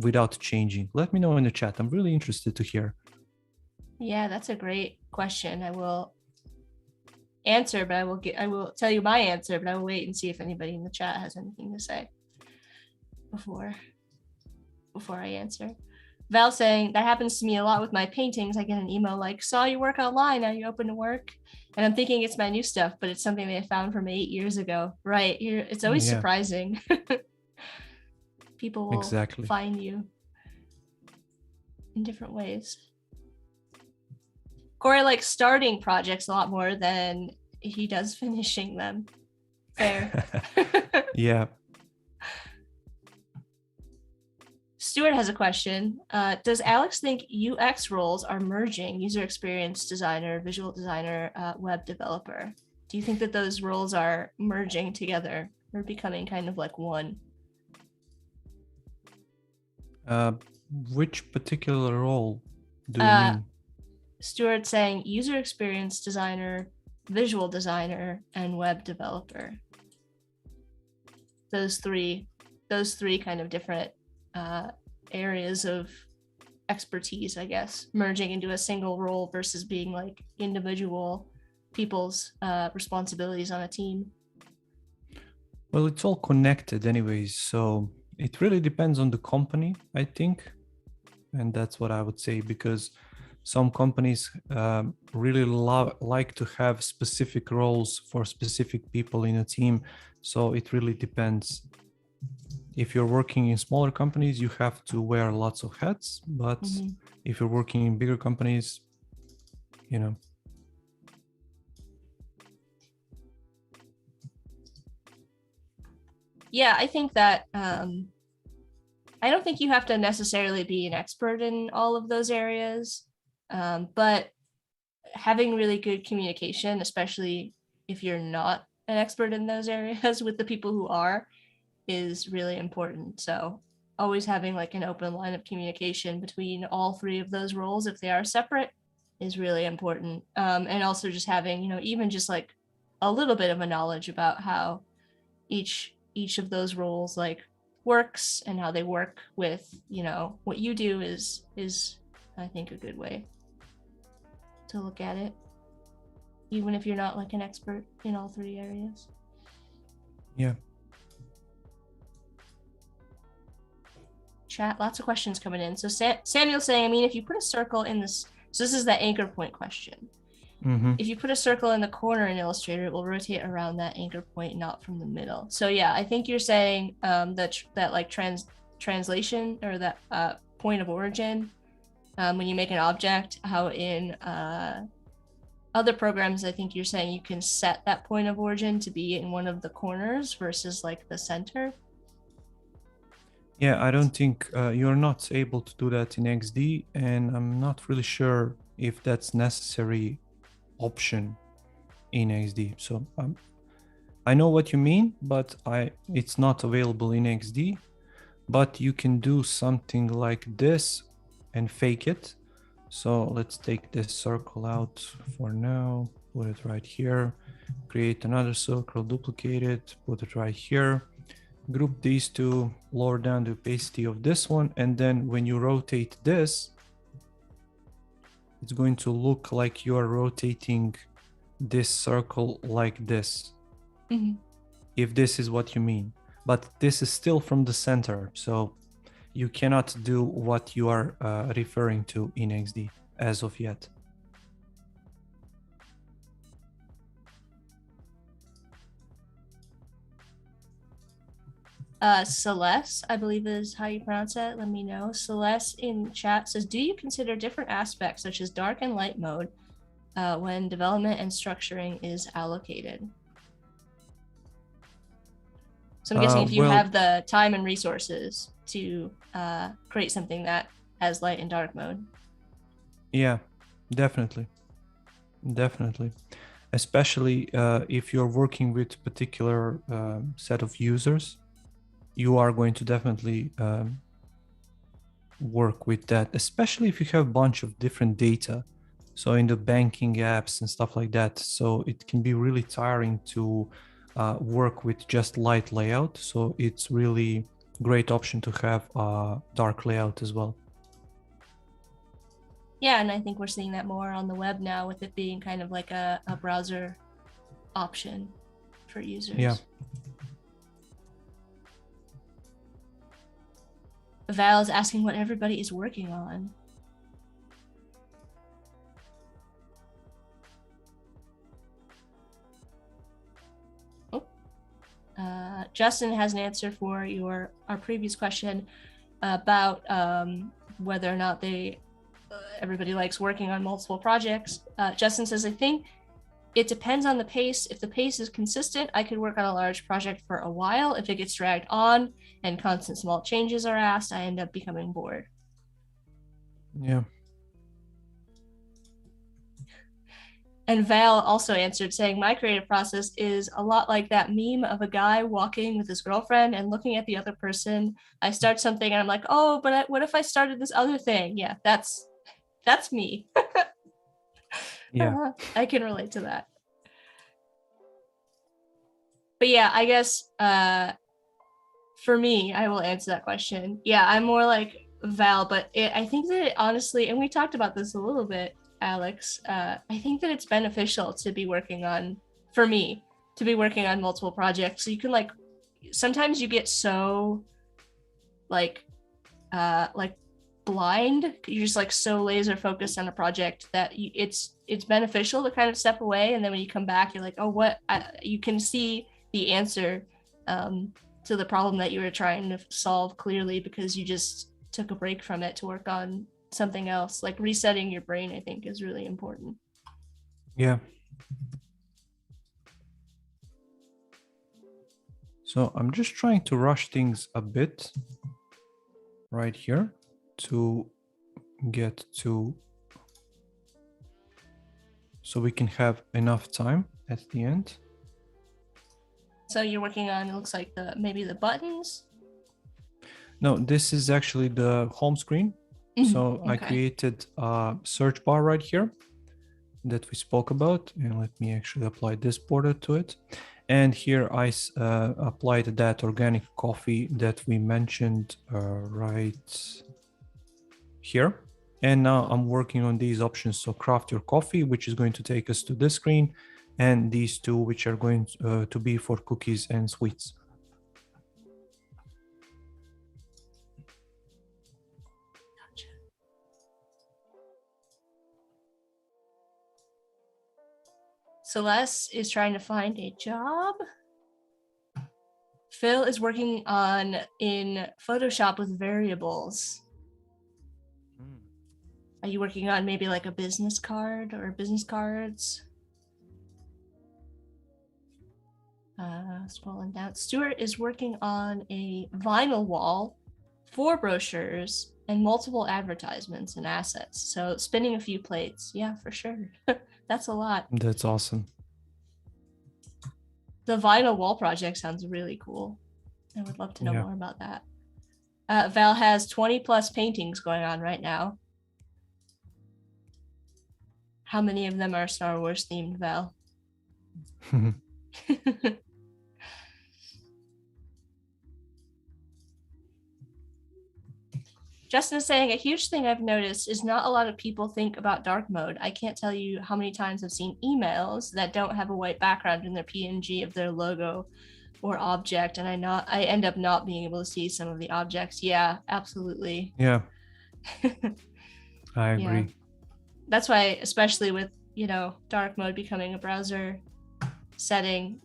without changing? Let me know in the chat. I'm really interested to hear. Yeah, that's a great question. I will answer, but I will tell you my answer, but I will wait and see if anybody in the chat has anything to say before I answer. Val saying, that happens to me a lot with my paintings. I get an email like, saw your work online, are you open to work? And I'm thinking it's my new stuff, but it's something they found from 8 years ago. Right. It's always surprising. People will find you in different ways. Corey likes starting projects a lot more than he does finishing them. Fair. Yeah. Stuart has a question. Does Alex think UX roles are merging, user experience designer, visual designer, web developer? Do you think that those roles are merging together or becoming kind of like one? Which particular role do you mean? Stuart saying user experience designer, visual designer, and web developer. Those three kind of different areas of expertise, I guess, merging into a single role versus being like individual people's responsibilities on a team. Well, it's all connected anyways, so it really depends on the company, I think. And that's what I would say, because some companies really like to have specific roles for specific people in a team. So it really depends. If you're working in smaller companies, you have to wear lots of hats. But if you're working in bigger companies, you know. Yeah, I think that I don't think you have to necessarily be an expert in all of those areas, but having really good communication, especially if you're not an expert in those areas with the people who are, is really important. So always having like an open line of communication between all three of those roles, if they are separate, is really important. And also just having, even just like a little bit of a knowledge about how each of those roles like works and how they work with, what you do is I think a good way to look at it, even if you're not like an expert in all three areas. Yeah. Chat, lots of questions coming in. So Samuel saying, if you put a circle in this, so this is the anchor point question. If you put a circle in the corner in Illustrator, it will rotate around that anchor point, not from the middle. So yeah, I think you're saying that like translation or that point of origin, when you make an object, how in other programs, I think you're saying you can set that point of origin to be in one of the corners versus like the center. Yeah, I don't think you're not able to do that in XD, and I'm not really sure if that's necessary option in XD. So I know what you mean, but it's not available in XD. But you can do something like this and fake it. So let's take this circle out for now, put it right here, create another circle, duplicate it, put it right here, group these two, lower down the opacity of this one, and then when you rotate this, it's going to look like you are rotating this circle like this, if this is what you mean. But this is still from the center, so you cannot do what you are referring to in XD as of yet. Celeste, I believe is how you pronounce it. Let me know. Celeste in chat says, do you consider different aspects such as dark and light mode when development and structuring is allocated? So I'm guessing if you have the time and resources to create something that has light and dark mode. Yeah, definitely. Definitely. Especially if you're working with particular set of users, you are going to definitely work with that, especially if you have a bunch of different data. So in the banking apps and stuff like that. So it can be really tiring to work with just light layout. So it's really great option to have a dark layout as well. Yeah, and I think we're seeing that more on the web now with it being kind of like a browser option for users. Yeah. Val is asking what everybody is working on. Justin has an answer for our previous question about whether or not everybody likes working on multiple projects. Justin says, I think it depends on the pace. If the pace is consistent, I could work on a large project for a while. If it gets dragged on and constant small changes are asked, I end up becoming bored. Yeah. And Val also answered saying, my creative process is a lot like that meme of a guy walking with his girlfriend and looking at the other person. I start something and I'm like, oh, but what if I started this other thing? Yeah, that's me. Yeah. I can relate to that. But yeah, I guess for me, I will answer that question. Yeah, I'm more like Val, but I think that honestly, and we talked about this a little bit, Alex, I think that it's beneficial to be working on, for me, to be working on multiple projects. So you can sometimes you get so like blind, you're just so laser focused on a project that it's beneficial to kind of step away, and then when you come back, you're like, oh, you can see the answer to the problem that you were trying to solve clearly because you just took a break from it to work on something else. Like resetting your brain, I think, is really important. Yeah. So I'm just trying to rush things a bit right here to get to, so we can have enough time at the end. So you're working on, it looks like maybe the buttons? No, this is actually the home screen. So okay. I created a search bar right here that we spoke about. And let me actually apply this border to it. And here I applied that organic coffee that we mentioned right here. And now I'm working on these options. So craft your coffee, which is going to take us to this screen, and these two, which are going to be for cookies and sweets. Gotcha. Celeste is trying to find a job. Phil is working in Photoshop with variables. Are you working on maybe like a business card or business cards? Scrolling down. Stuart is working on a vinyl wall, 4 brochures, and multiple advertisements and assets. So spinning a few plates. Yeah, for sure. That's a lot. That's awesome. The vinyl wall project sounds really cool. I would love to know more about that. Val has 20 plus paintings going on right now. How many of them are Star Wars themed, Val? Justin is saying, a huge thing I've noticed is not a lot of people think about dark mode. I can't tell you how many times I've seen emails that don't have a white background in their PNG of their logo or object, and I end up not being able to see some of the objects. Yeah, absolutely. Yeah, I agree. Yeah. That's why, especially with, dark mode becoming a browser setting,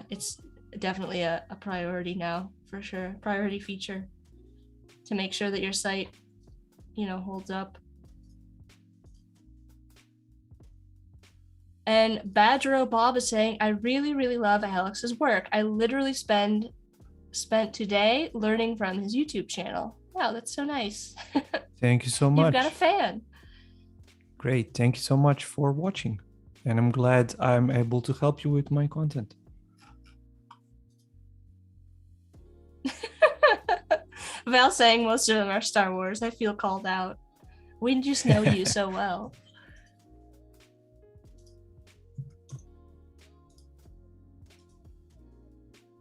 it's definitely a priority now, for sure. Priority feature to make sure that your site, holds up. And Badgero Bob is saying, I really, really love Alex's work. I literally spent today learning from his YouTube channel. Wow, that's so nice. Thank you so much. You've got a fan. Great. Thank you so much for watching. And I'm glad I'm able to help you with my content. Val saying most of them are Star Wars. I feel called out. We just know you so well.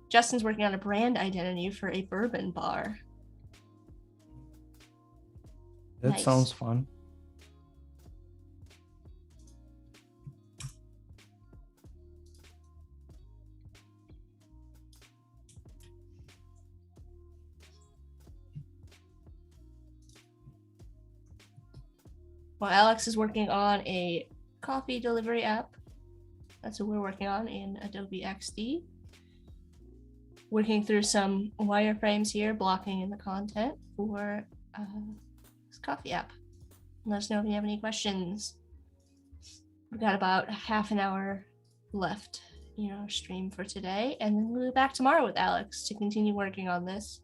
Justin's working on a brand identity for a bourbon bar. That sounds fun. Well, Alex is working on a coffee delivery app. That's what we're working on in Adobe XD. Working through some wireframes here, blocking in the content for this coffee app. Let us know if you have any questions. We've got about half an hour left in our stream for today, and then we'll be back tomorrow with Alex to continue working on this.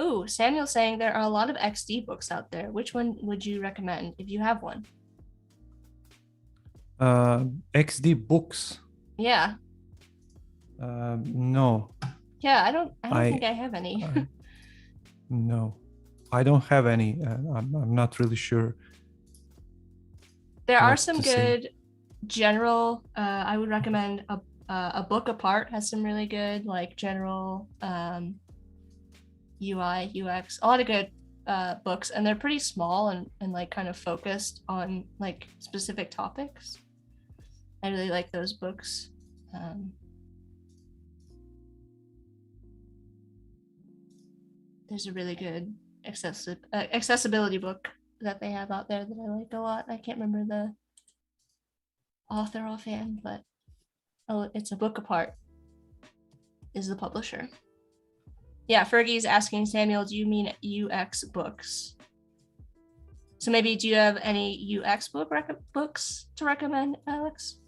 Ooh, Samuel's saying there are a lot of XD books out there. Which one would you recommend if you have one? XD books. Yeah. No. Yeah, I don't think I have any. No, I don't have any. I'm not really sure. There are some good general. I would recommend a book apart has some really good like general UI, UX, a lot of good books, and they're pretty small and like kind of focused on like specific topics. I really like those books. There's a really good accessibility book that they have out there that I like a lot. I can't remember the author offhand, but it's a book apart is the publisher. Yeah, Fergie's asking Samuel, do you mean UX books? So maybe do you have any UX books to recommend, Alex?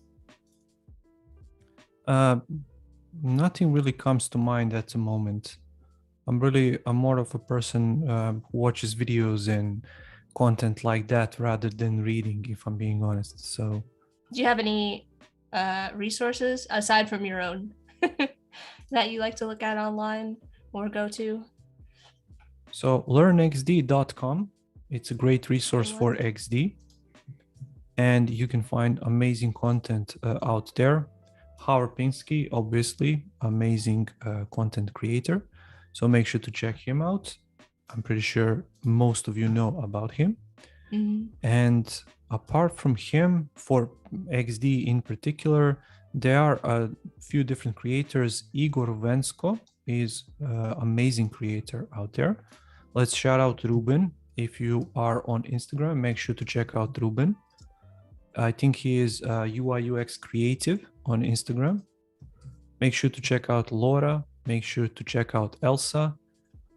Nothing really comes to mind at the moment. I'm more of a person who watches videos and content like that rather than reading, if I'm being honest. So, do you have any resources aside from your own that you like to look at online or go to? So learnxd.com. It's a great resource for XD. And you can find amazing content out there. Howard Pinsky, obviously, amazing content creator. So make sure to check him out. I'm pretty sure most of you know about him. Mm-hmm. And apart from him, for XD in particular, there are a few different creators. Igor Vensko is an amazing creator out there. Let's shout out Ruben. If you are on Instagram, make sure to check out Ruben. I think he is UiUx creative on Instagram. Make sure to check out Laura. Make sure to check out Elsa.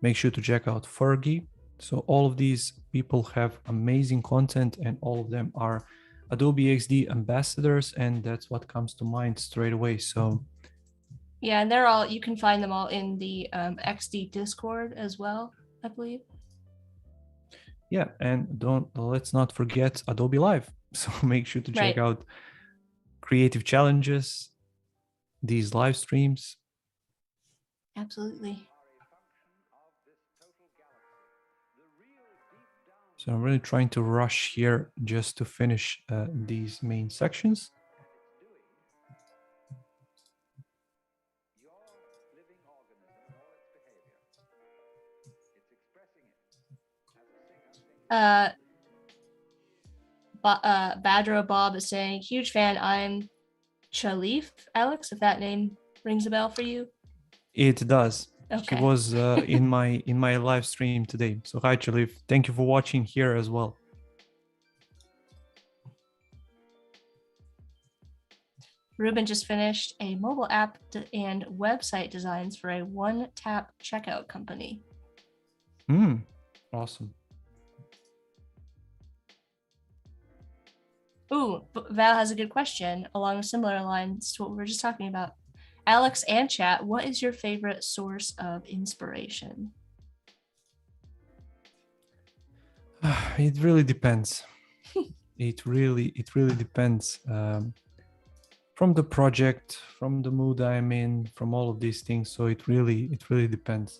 Make sure to check out Fergie. So all of these people have amazing content, and all of them are Adobe XD ambassadors, and that's what comes to mind straight away. So Yeah, and they're all, you can find them all in the XD Discord as well, I believe. Yeah, and let's not forget Adobe Live. So make sure to check Right. out creative challenges, these live streams. Absolutely. So I'm really trying to rush here just to finish these main sections. Badra Bob is saying, huge fan. I'm Chalif, Alex, if that name rings a bell for you. It does. He Okay. was in my live stream today. So hi, Chalif. Thank you for watching here as well. Ruben just finished a mobile app and website designs for a one-tap checkout company. Awesome. Ooh, Val has a good question along similar lines to what we were just talking about. Alex and chat, what is your favorite source of inspiration? It really depends. it really depends from the project, from the mood I'm in, from all of these things. So it really depends.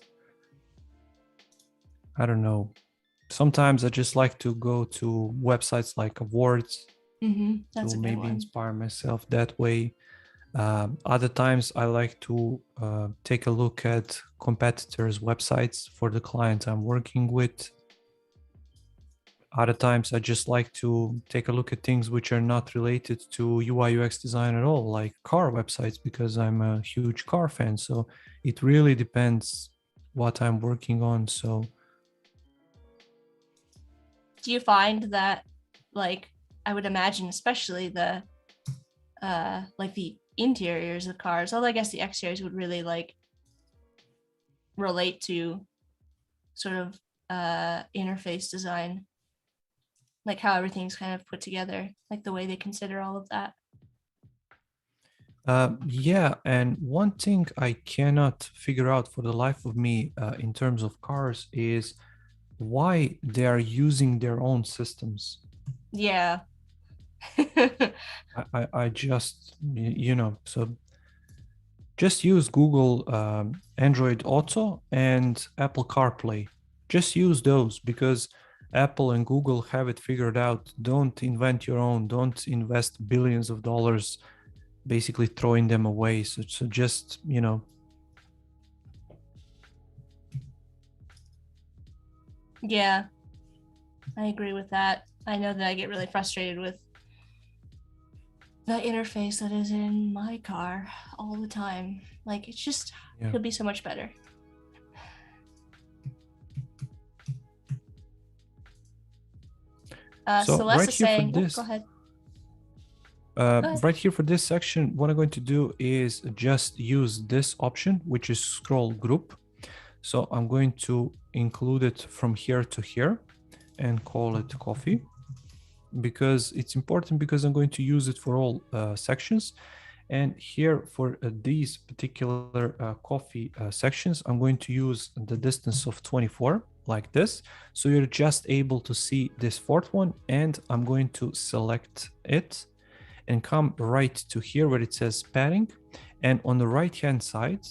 I don't know. Sometimes I just like to go to websites like awards That's to a good maybe one. inspire myself that way. Other times I like to take a look at competitors' websites for the client I'm working with. Other times I just like to take a look at things which are not related to UI/UX design at all, like car websites, because I'm a huge car fan. So it really depends what I'm working on. So Do you find that, like, I would imagine, especially the like the interiors of cars, although I guess the exteriors would really like relate to sort of interface design, like how everything's kind of put together, like the way they consider all of that. yeah, and one thing I cannot figure out for the life of me in terms of cars is why they are using their own systems. Yeah. I just, so just use Google Android Auto and Apple CarPlay. Just use those because Apple and Google have it figured out. Don't invent your own. Don't invest billions of dollars basically throwing them away. So just, Yeah, I agree with that. I know that I get really frustrated with the interface that is in my car all the time. Like, it's just, yeah. could be so much better. So Celeste right is here for saying, oh, this, go ahead. Go ahead. right here for this section, what I'm going to do is just use this option, which is scroll group. So I'm going to include it from here to here and call it coffee, because it's important, because I'm going to use it for all sections. And here for these particular coffee sections, I'm going to use the distance of 24 like this. So you're just able to see this fourth one, and I'm going to select it and come right to here where it says padding. And on the right hand side,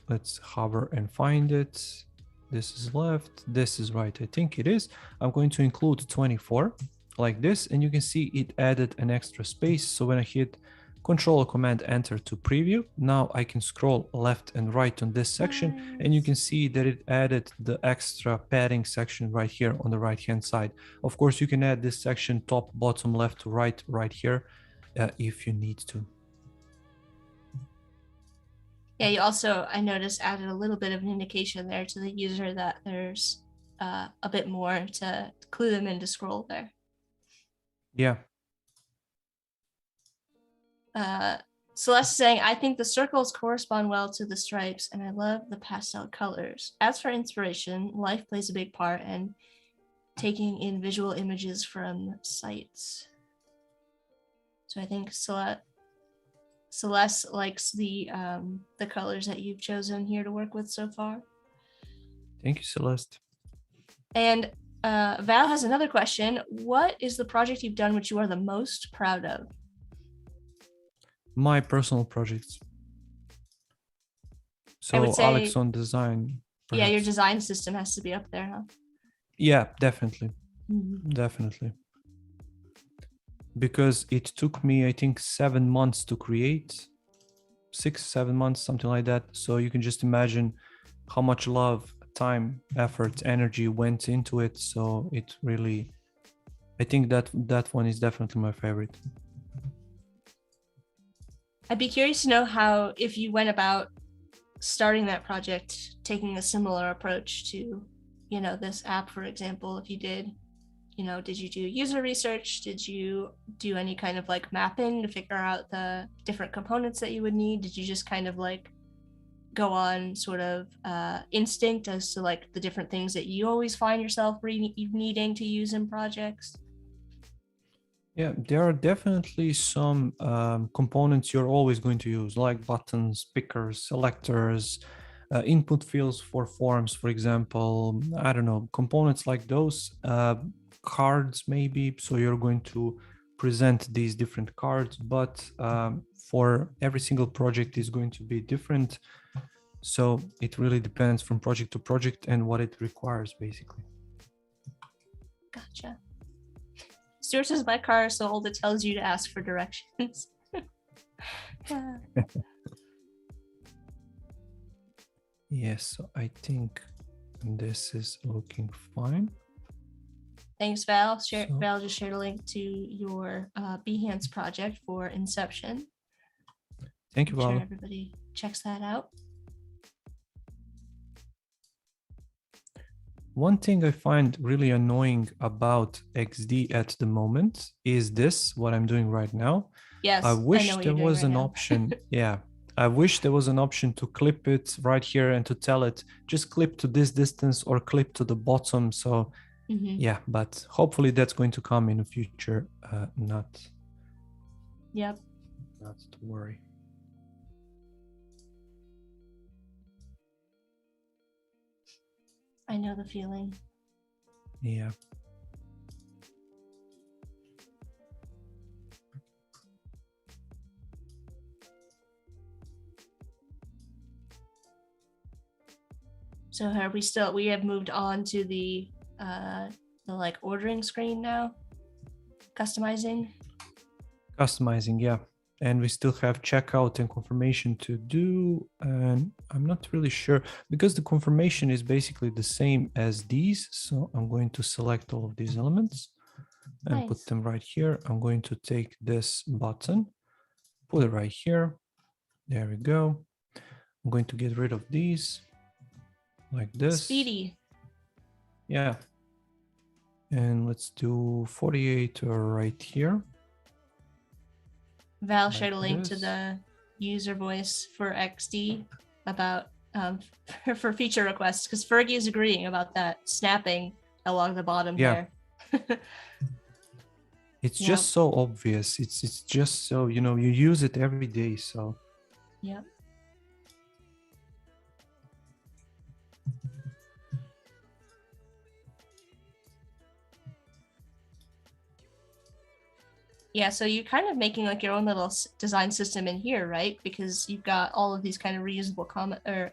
let's hover and find it. This is left, this is right, I think it is. I'm going to include 24 like this, and you can see it added an extra space. So when I hit Control or Command Enter to preview, now I can scroll left and right on this section, and you can see that it added the extra padding section right here on the right hand side. Of course, you can add this section top, bottom, left to right, right here if you need to. Yeah, you also, I noticed, added a little bit of an indication there to the user that there's a bit more to clue them in to scroll there. Yeah. Celeste saying, I think the circles correspond well to the stripes, and I love the pastel colors. As for inspiration, life plays a big part in taking in visual images from sites. So I think Celeste, Celeste likes the colors that you've chosen here to work with so far. Thank you, Celeste. And Val has another question. What is the project you've done which you are the most proud of? My personal projects. So I would say, Alex on design. Yeah, your Perhaps. design system has to be up there, huh? Yeah, definitely. Mm-hmm. Definitely. Because it took me, I think, 7 months to create, 6-7 months, something like that. So you can just imagine how much love, time, effort, energy went into it. So it really, I think that one is definitely my favorite. I'd be curious to know how, if you went about starting that project, taking a similar approach to, this app, for example, if you did, did you do user research? Did you do any kind of like mapping to figure out the different components that you would need? Did you just kind of like go on sort of instinct as to like the different things that you always find yourself needing to use in projects? Yeah, there are definitely some components you're always going to use, like buttons, pickers, selectors, input fields for forms, for example. I don't know, components like those, cards maybe. So you're going to present these different cards, but for every single project is going to be different. So it really depends from project to project and what it requires, basically. Gotcha. Stuart says my car is so old it tells you to ask for directions. Yes, so I think this is looking fine. Thanks, Val. Val just shared a link to your Behance project for Inception. Thank you, Val. Sure, everybody checks that out. One thing I find really annoying about XD at the moment is this, what I'm doing right now. Yes, I wish there was an now. option. Yeah, I wish there was an option to clip it right here and to tell it, just clip to this distance or clip to the bottom. So yeah, but hopefully that's going to come in the future. Not to worry. I know the feeling. Yeah. So are we have moved on to the like ordering screen now? Customizing, yeah. And we still have checkout and confirmation to do. And I'm not really sure because the confirmation is basically the same as these. So I'm going to select all of these elements and put them right here. I'm going to take this button, put it right here. There we go. I'm going to get rid of these like this. Speedy. Yeah. And let's do 48 right here. Val shared a link to the user voice for XD about for feature requests, because Fergie is agreeing about that snapping along the bottom there. It's just so obvious. It's just so, you use it every day. So yeah. Yeah, so you're kind of making like your own little design system in here, right? Because you've got all of these kind of reusable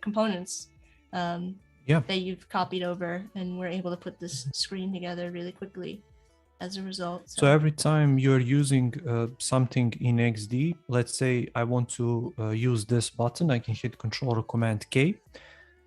components that you've copied over, and we're able to put this screen together really quickly as a result. So every time you're using something in XD, let's say I want to use this button, I can hit Control or Command K,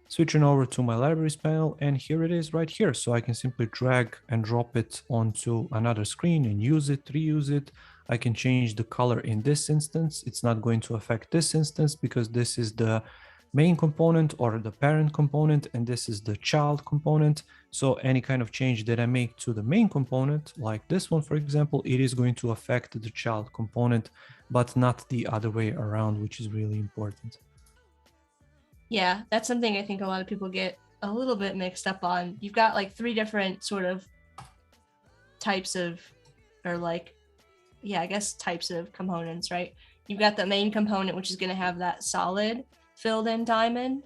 switching over to my libraries panel, and here it is right here. So I can simply drag and drop it onto another screen and use it, reuse it. I can change the color in this instance. It's not going to affect this instance because this is the main component or the parent component, and this is the child component. So any kind of change that I make to the main component, like this one, for example, it is going to affect the child component, but not the other way around, which is really important. Yeah, that's something I think a lot of people get a little bit mixed up on. You've got like 3 different sort of types of, or like, yeah, I guess types of components, right? you've got the main component, which is going to have that solid filled in diamond.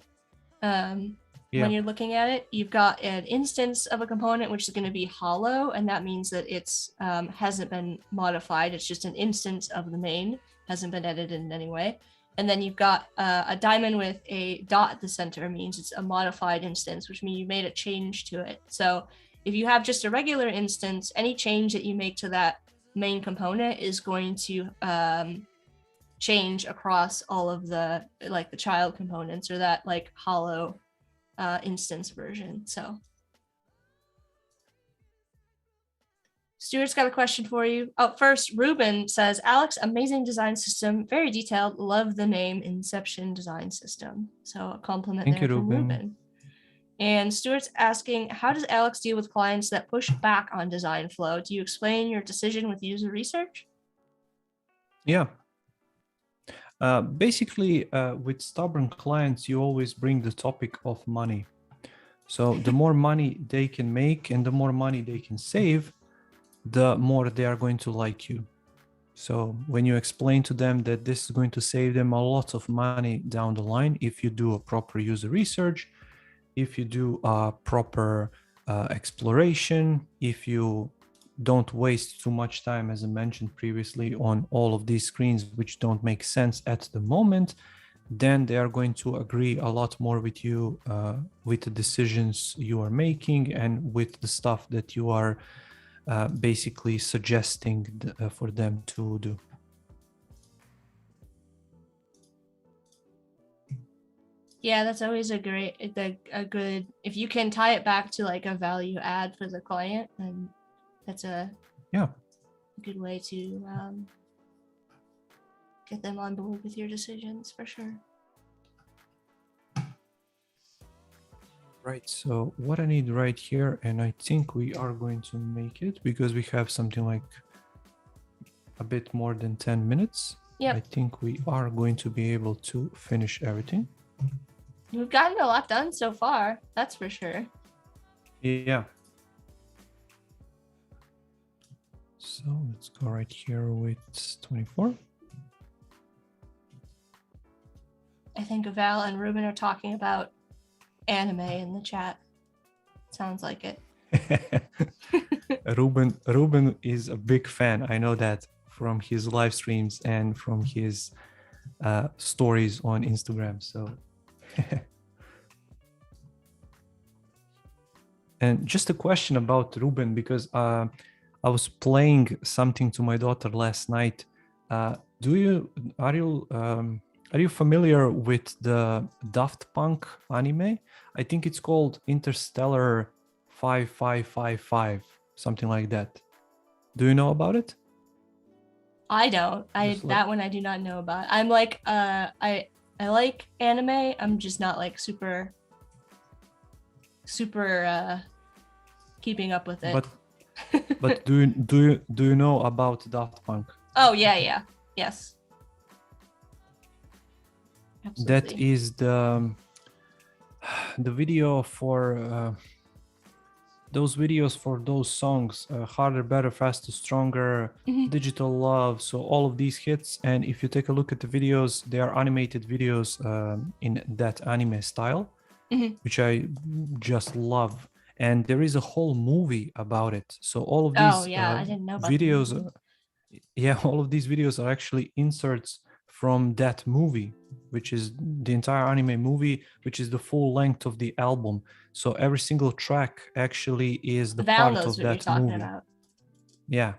When you're looking at it, you've got an instance of a component which is going to be hollow, and that means that it's hasn't been modified. It's just an instance of the main, hasn't been edited in any way. And then you've got a diamond with a dot at the center, means it's a modified instance, which means you made a change to it. So if you have just a regular instance, any change that you make to that main component is going to change across all of the like the child components or that like hollow instance version. So Stuart's got a question for you. Oh, first, Ruben says, Alex, amazing design system, very detailed, love the name Inception Design System. So a compliment there from Ruben. And Stuart's asking, how does Alex deal with clients that push back on design flow? Do you explain your decision with user research? Yeah. Basically, with stubborn clients, you always bring the topic of money. So the more money they can make and the more money they can save, the more they are going to like you. So when you explain to them that this is going to save them a lot of money down the line, if you do a proper user research, if you do a proper exploration, if you don't waste too much time, as I mentioned previously, on all of these screens which don't make sense at the moment, then they are going to agree a lot more with you, with the decisions you are making and with the stuff that you are basically suggesting for them to do. Yeah, that's always a good, if you can tie it back to like a value add for the client, then that's a good way to get them on board with your decisions for sure. Right, so what I need right here, and I think we are going to make it because we have something like a bit more than 10 minutes. Yep. I think we are going to be able to finish everything. We've gotten a lot done so far, that's for sure. Yeah. So let's go right here with 24. I think Val and Ruben are talking about anime in the chat. Sounds like it. Ruben is a big fan. I know that from his live streams and from his stories on Instagram. So, and just a question about Ruben, because I was playing something to my daughter last night. Are you familiar with the Daft Punk anime? I think it's called Interstellar 5555, something like that. Do you know about it? I don't. That one I do not know about. I'm like I like anime. I'm just not like super keeping up with it. But do you know about Daft Punk? Oh yeah. Yes. Absolutely. That is the video for those videos for those songs, Harder, Better, Faster, Stronger, Digital Love, so all of these hits. And if you take a look at the videos, they are animated videos in that anime style, which I just love. And there is a whole movie about it. So all of these I didn't know about videos, all of these videos are actually inserts from that movie, which is the entire anime movie, which is the full length of the album. So every single track actually is the part of that movie. About. Yeah.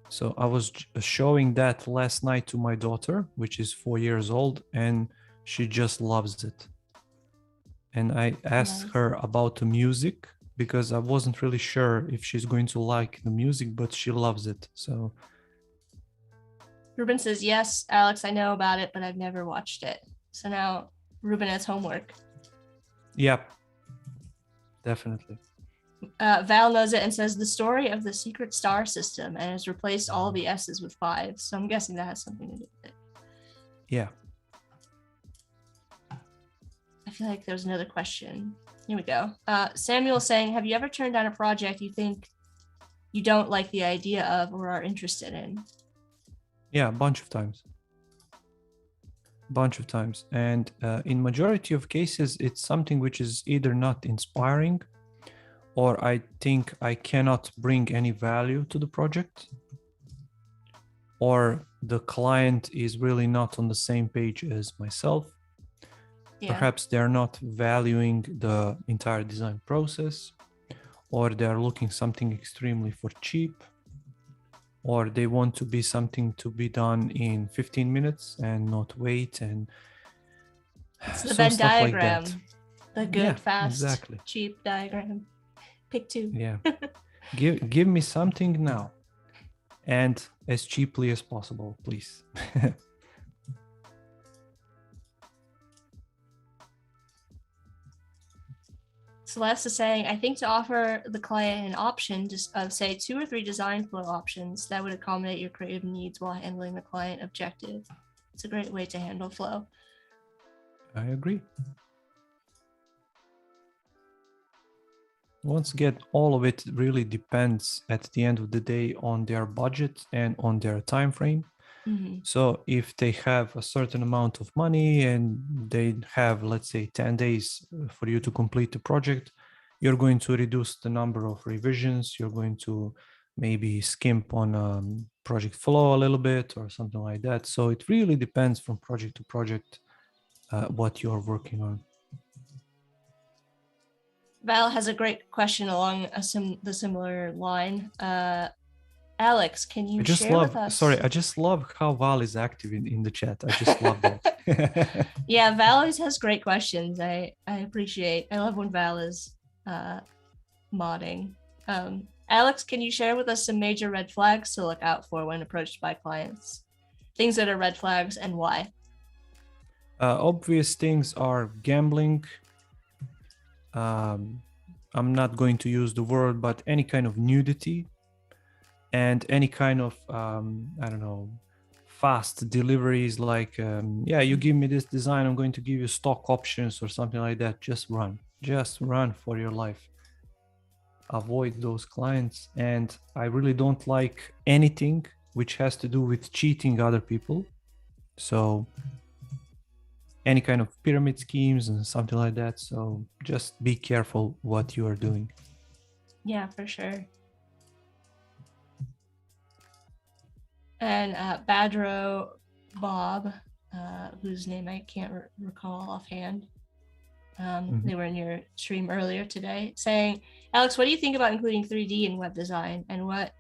So I was showing that last night to my daughter, which is 4 years old, and she just loves it. And I asked her about the music because I wasn't really sure if she's going to like the music, but she loves it. So Ruben says, yes, Alex, I know about it, but I've never watched it. So now Ruben has homework. Yep, definitely. Val knows it and says the story of the secret star system and has replaced all the S's with 5s. So I'm guessing that has something to do with it. Yeah. I feel like there was another question. Here we go. Samuel saying, have you ever turned down a project you think you don't like the idea of or are interested in? Yeah, a bunch of times. And in majority of cases, it's something which is either not inspiring, or I think I cannot bring any value to the project, or the client is really not on the same page as myself. Yeah. Perhaps they're not valuing the entire design process, or they're looking something extremely for cheap, or they want to be something to be done in 15 minutes and not wait. And It's the so Venn stuff like that. diagram. The good, Yeah, fast, exactly. cheap diagram. Pick two. Yeah. Give me something now, and as cheaply as possible, please. Celeste is saying, I think to offer the client an option just of say 2 or 3 design flow options that would accommodate your creative needs while handling the client objective. It's a great way to handle flow. I agree. Once again, all of it really depends at the end of the day on their budget and on their time frame. Mm-hmm. So if they have a certain amount of money and they have, let's say, 10 days for you to complete the project, you're going to reduce the number of revisions. You're going to maybe skimp on project flow a little bit or something like that. So it really depends from project to project what you're working on. Val has a great question along the similar line. Alex, can you share with us? Sorry, I just love how Val is active in the chat. I just love that. Yeah, Val always has great questions. I love when Val is modding. Alex, can you share with us some major red flags to look out for when approached by clients? Things that are red flags and why? Obvious things are gambling. I'm not going to use the word, but any kind of nudity and any kind of, I don't know, fast deliveries like, yeah, you give me this design, I'm going to give you stock options or something like that. Just run for your life. Avoid those clients. And I really don't like anything which has to do with cheating other people. So any kind of pyramid schemes and something like that. So just be careful what you are doing. Yeah, for sure. And Badro Bob, whose name I can't recall offhand, they were in your stream earlier today, saying, Alex, what do you think about including 3D in web design, and what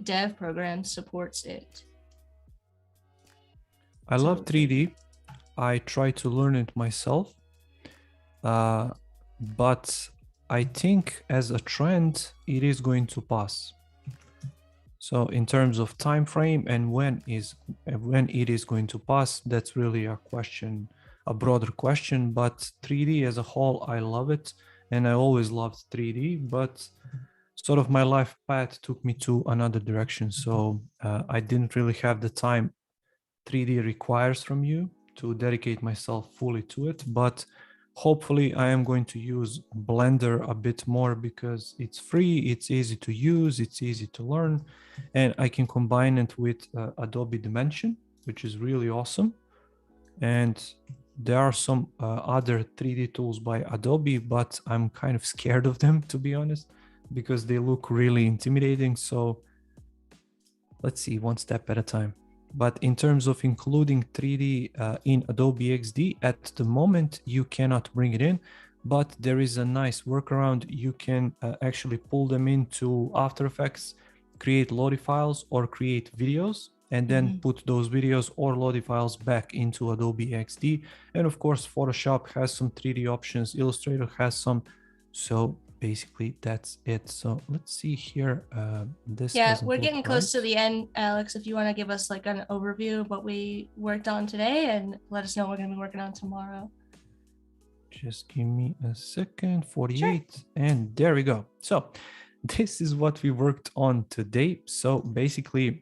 dev program supports it? I love 3D. I try to learn it myself, but I think as a trend, it is going to pass. So in terms of time frame and when it is going to pass, that's really a question, a broader question. But 3D as a whole, I love it, and I always loved 3D. But sort of my life path took me to another direction, so I didn't really have the time 3D requires from you to dedicate myself fully to it. But hopefully I am going to use Blender a bit more because it's free, it's easy to use, it's easy to learn, and I can combine it with Adobe Dimension, which is really awesome. And there are some other 3D tools by Adobe, but I'm kind of scared of them, to be honest, because they look really intimidating. So let's see, one step at a time. But in terms of including 3D in Adobe XD, at the moment, you cannot bring it in, but there is a nice workaround. You can actually pull them into After Effects, create Lottie files or create videos, and then put those videos or Lottie files back into Adobe XD. And of course, Photoshop has some 3D options, Illustrator has some. So basically that's it. So let's see here. We're getting close to the end, Alex. If you want to give us like an overview of what we worked on today and let us know what we're going to be working on tomorrow. Just give me a second. 48. Sure. And there we go. So this is what we worked on today. So basically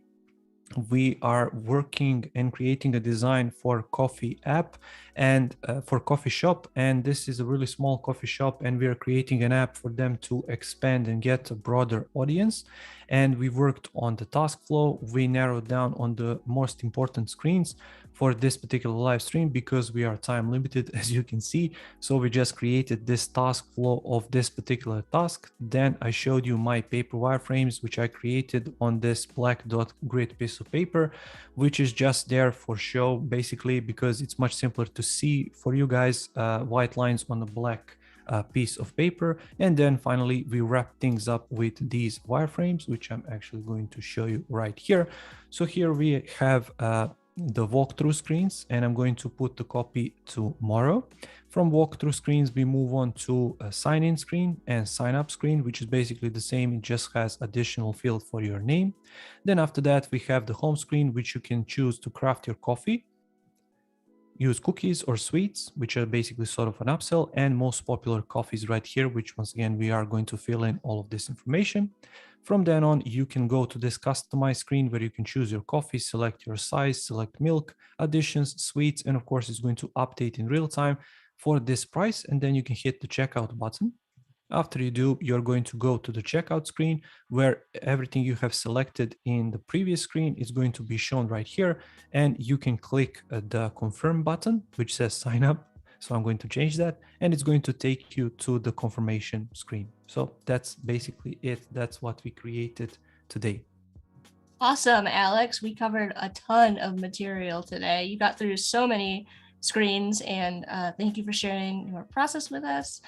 we are working and creating a design for coffee app, and for coffee shop. And this is a really small coffee shop, and we are creating an app for them to expand and get a broader audience. And we worked on the task flow. We narrowed down on the most important screens for this particular live stream because we are time limited, as you can see. So we just created this task flow of this particular task. Then I showed you my paper wireframes, which I created on this black dot grid piece of paper, which is just there for show, basically, because it's much simpler to see for you guys, white lines on a black piece of paper. And then finally, we wrap things up with these wireframes, which I'm actually going to show you right here. So here we have the walkthrough screens, and I'm going to put the copy tomorrow. From walkthrough screens, we move on to a sign-in screen and sign-up screen, which is basically the same. It just has additional field for your name. Then after that, we have the home screen, which you can choose to craft your coffee, use cookies or sweets, which are basically sort of an upsell, and most popular coffees right here, which once again, we are going to fill in all of this information. From then on, you can go to this customize screen where you can choose your coffee, select your size, select milk, additions, sweets, and of course, it's going to update in real time for this price. And then you can hit the checkout button. After you do, you're going to go to the checkout screen where everything you have selected in the previous screen is going to be shown right here. And you can click the confirm button, which says sign up. So I'm going to change that, and it's going to take you to the confirmation screen. So that's basically it. That's what we created today. Awesome, Alex. We covered a ton of material today. You got through so many screens, and thank you for sharing your process with us.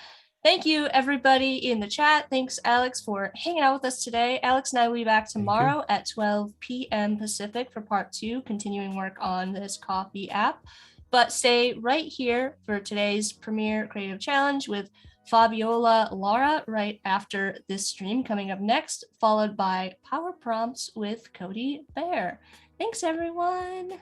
Thank you, everybody in the chat. Thanks, Alex, for hanging out with us today. Alex and I will be back tomorrow at 12 p.m. Pacific for part 2, continuing work on this coffee app. But stay right here for today's Premiere Creative Challenge with Fabiola Lara right after this stream coming up next, followed by Power Prompts with Cody Bear. Thanks, everyone.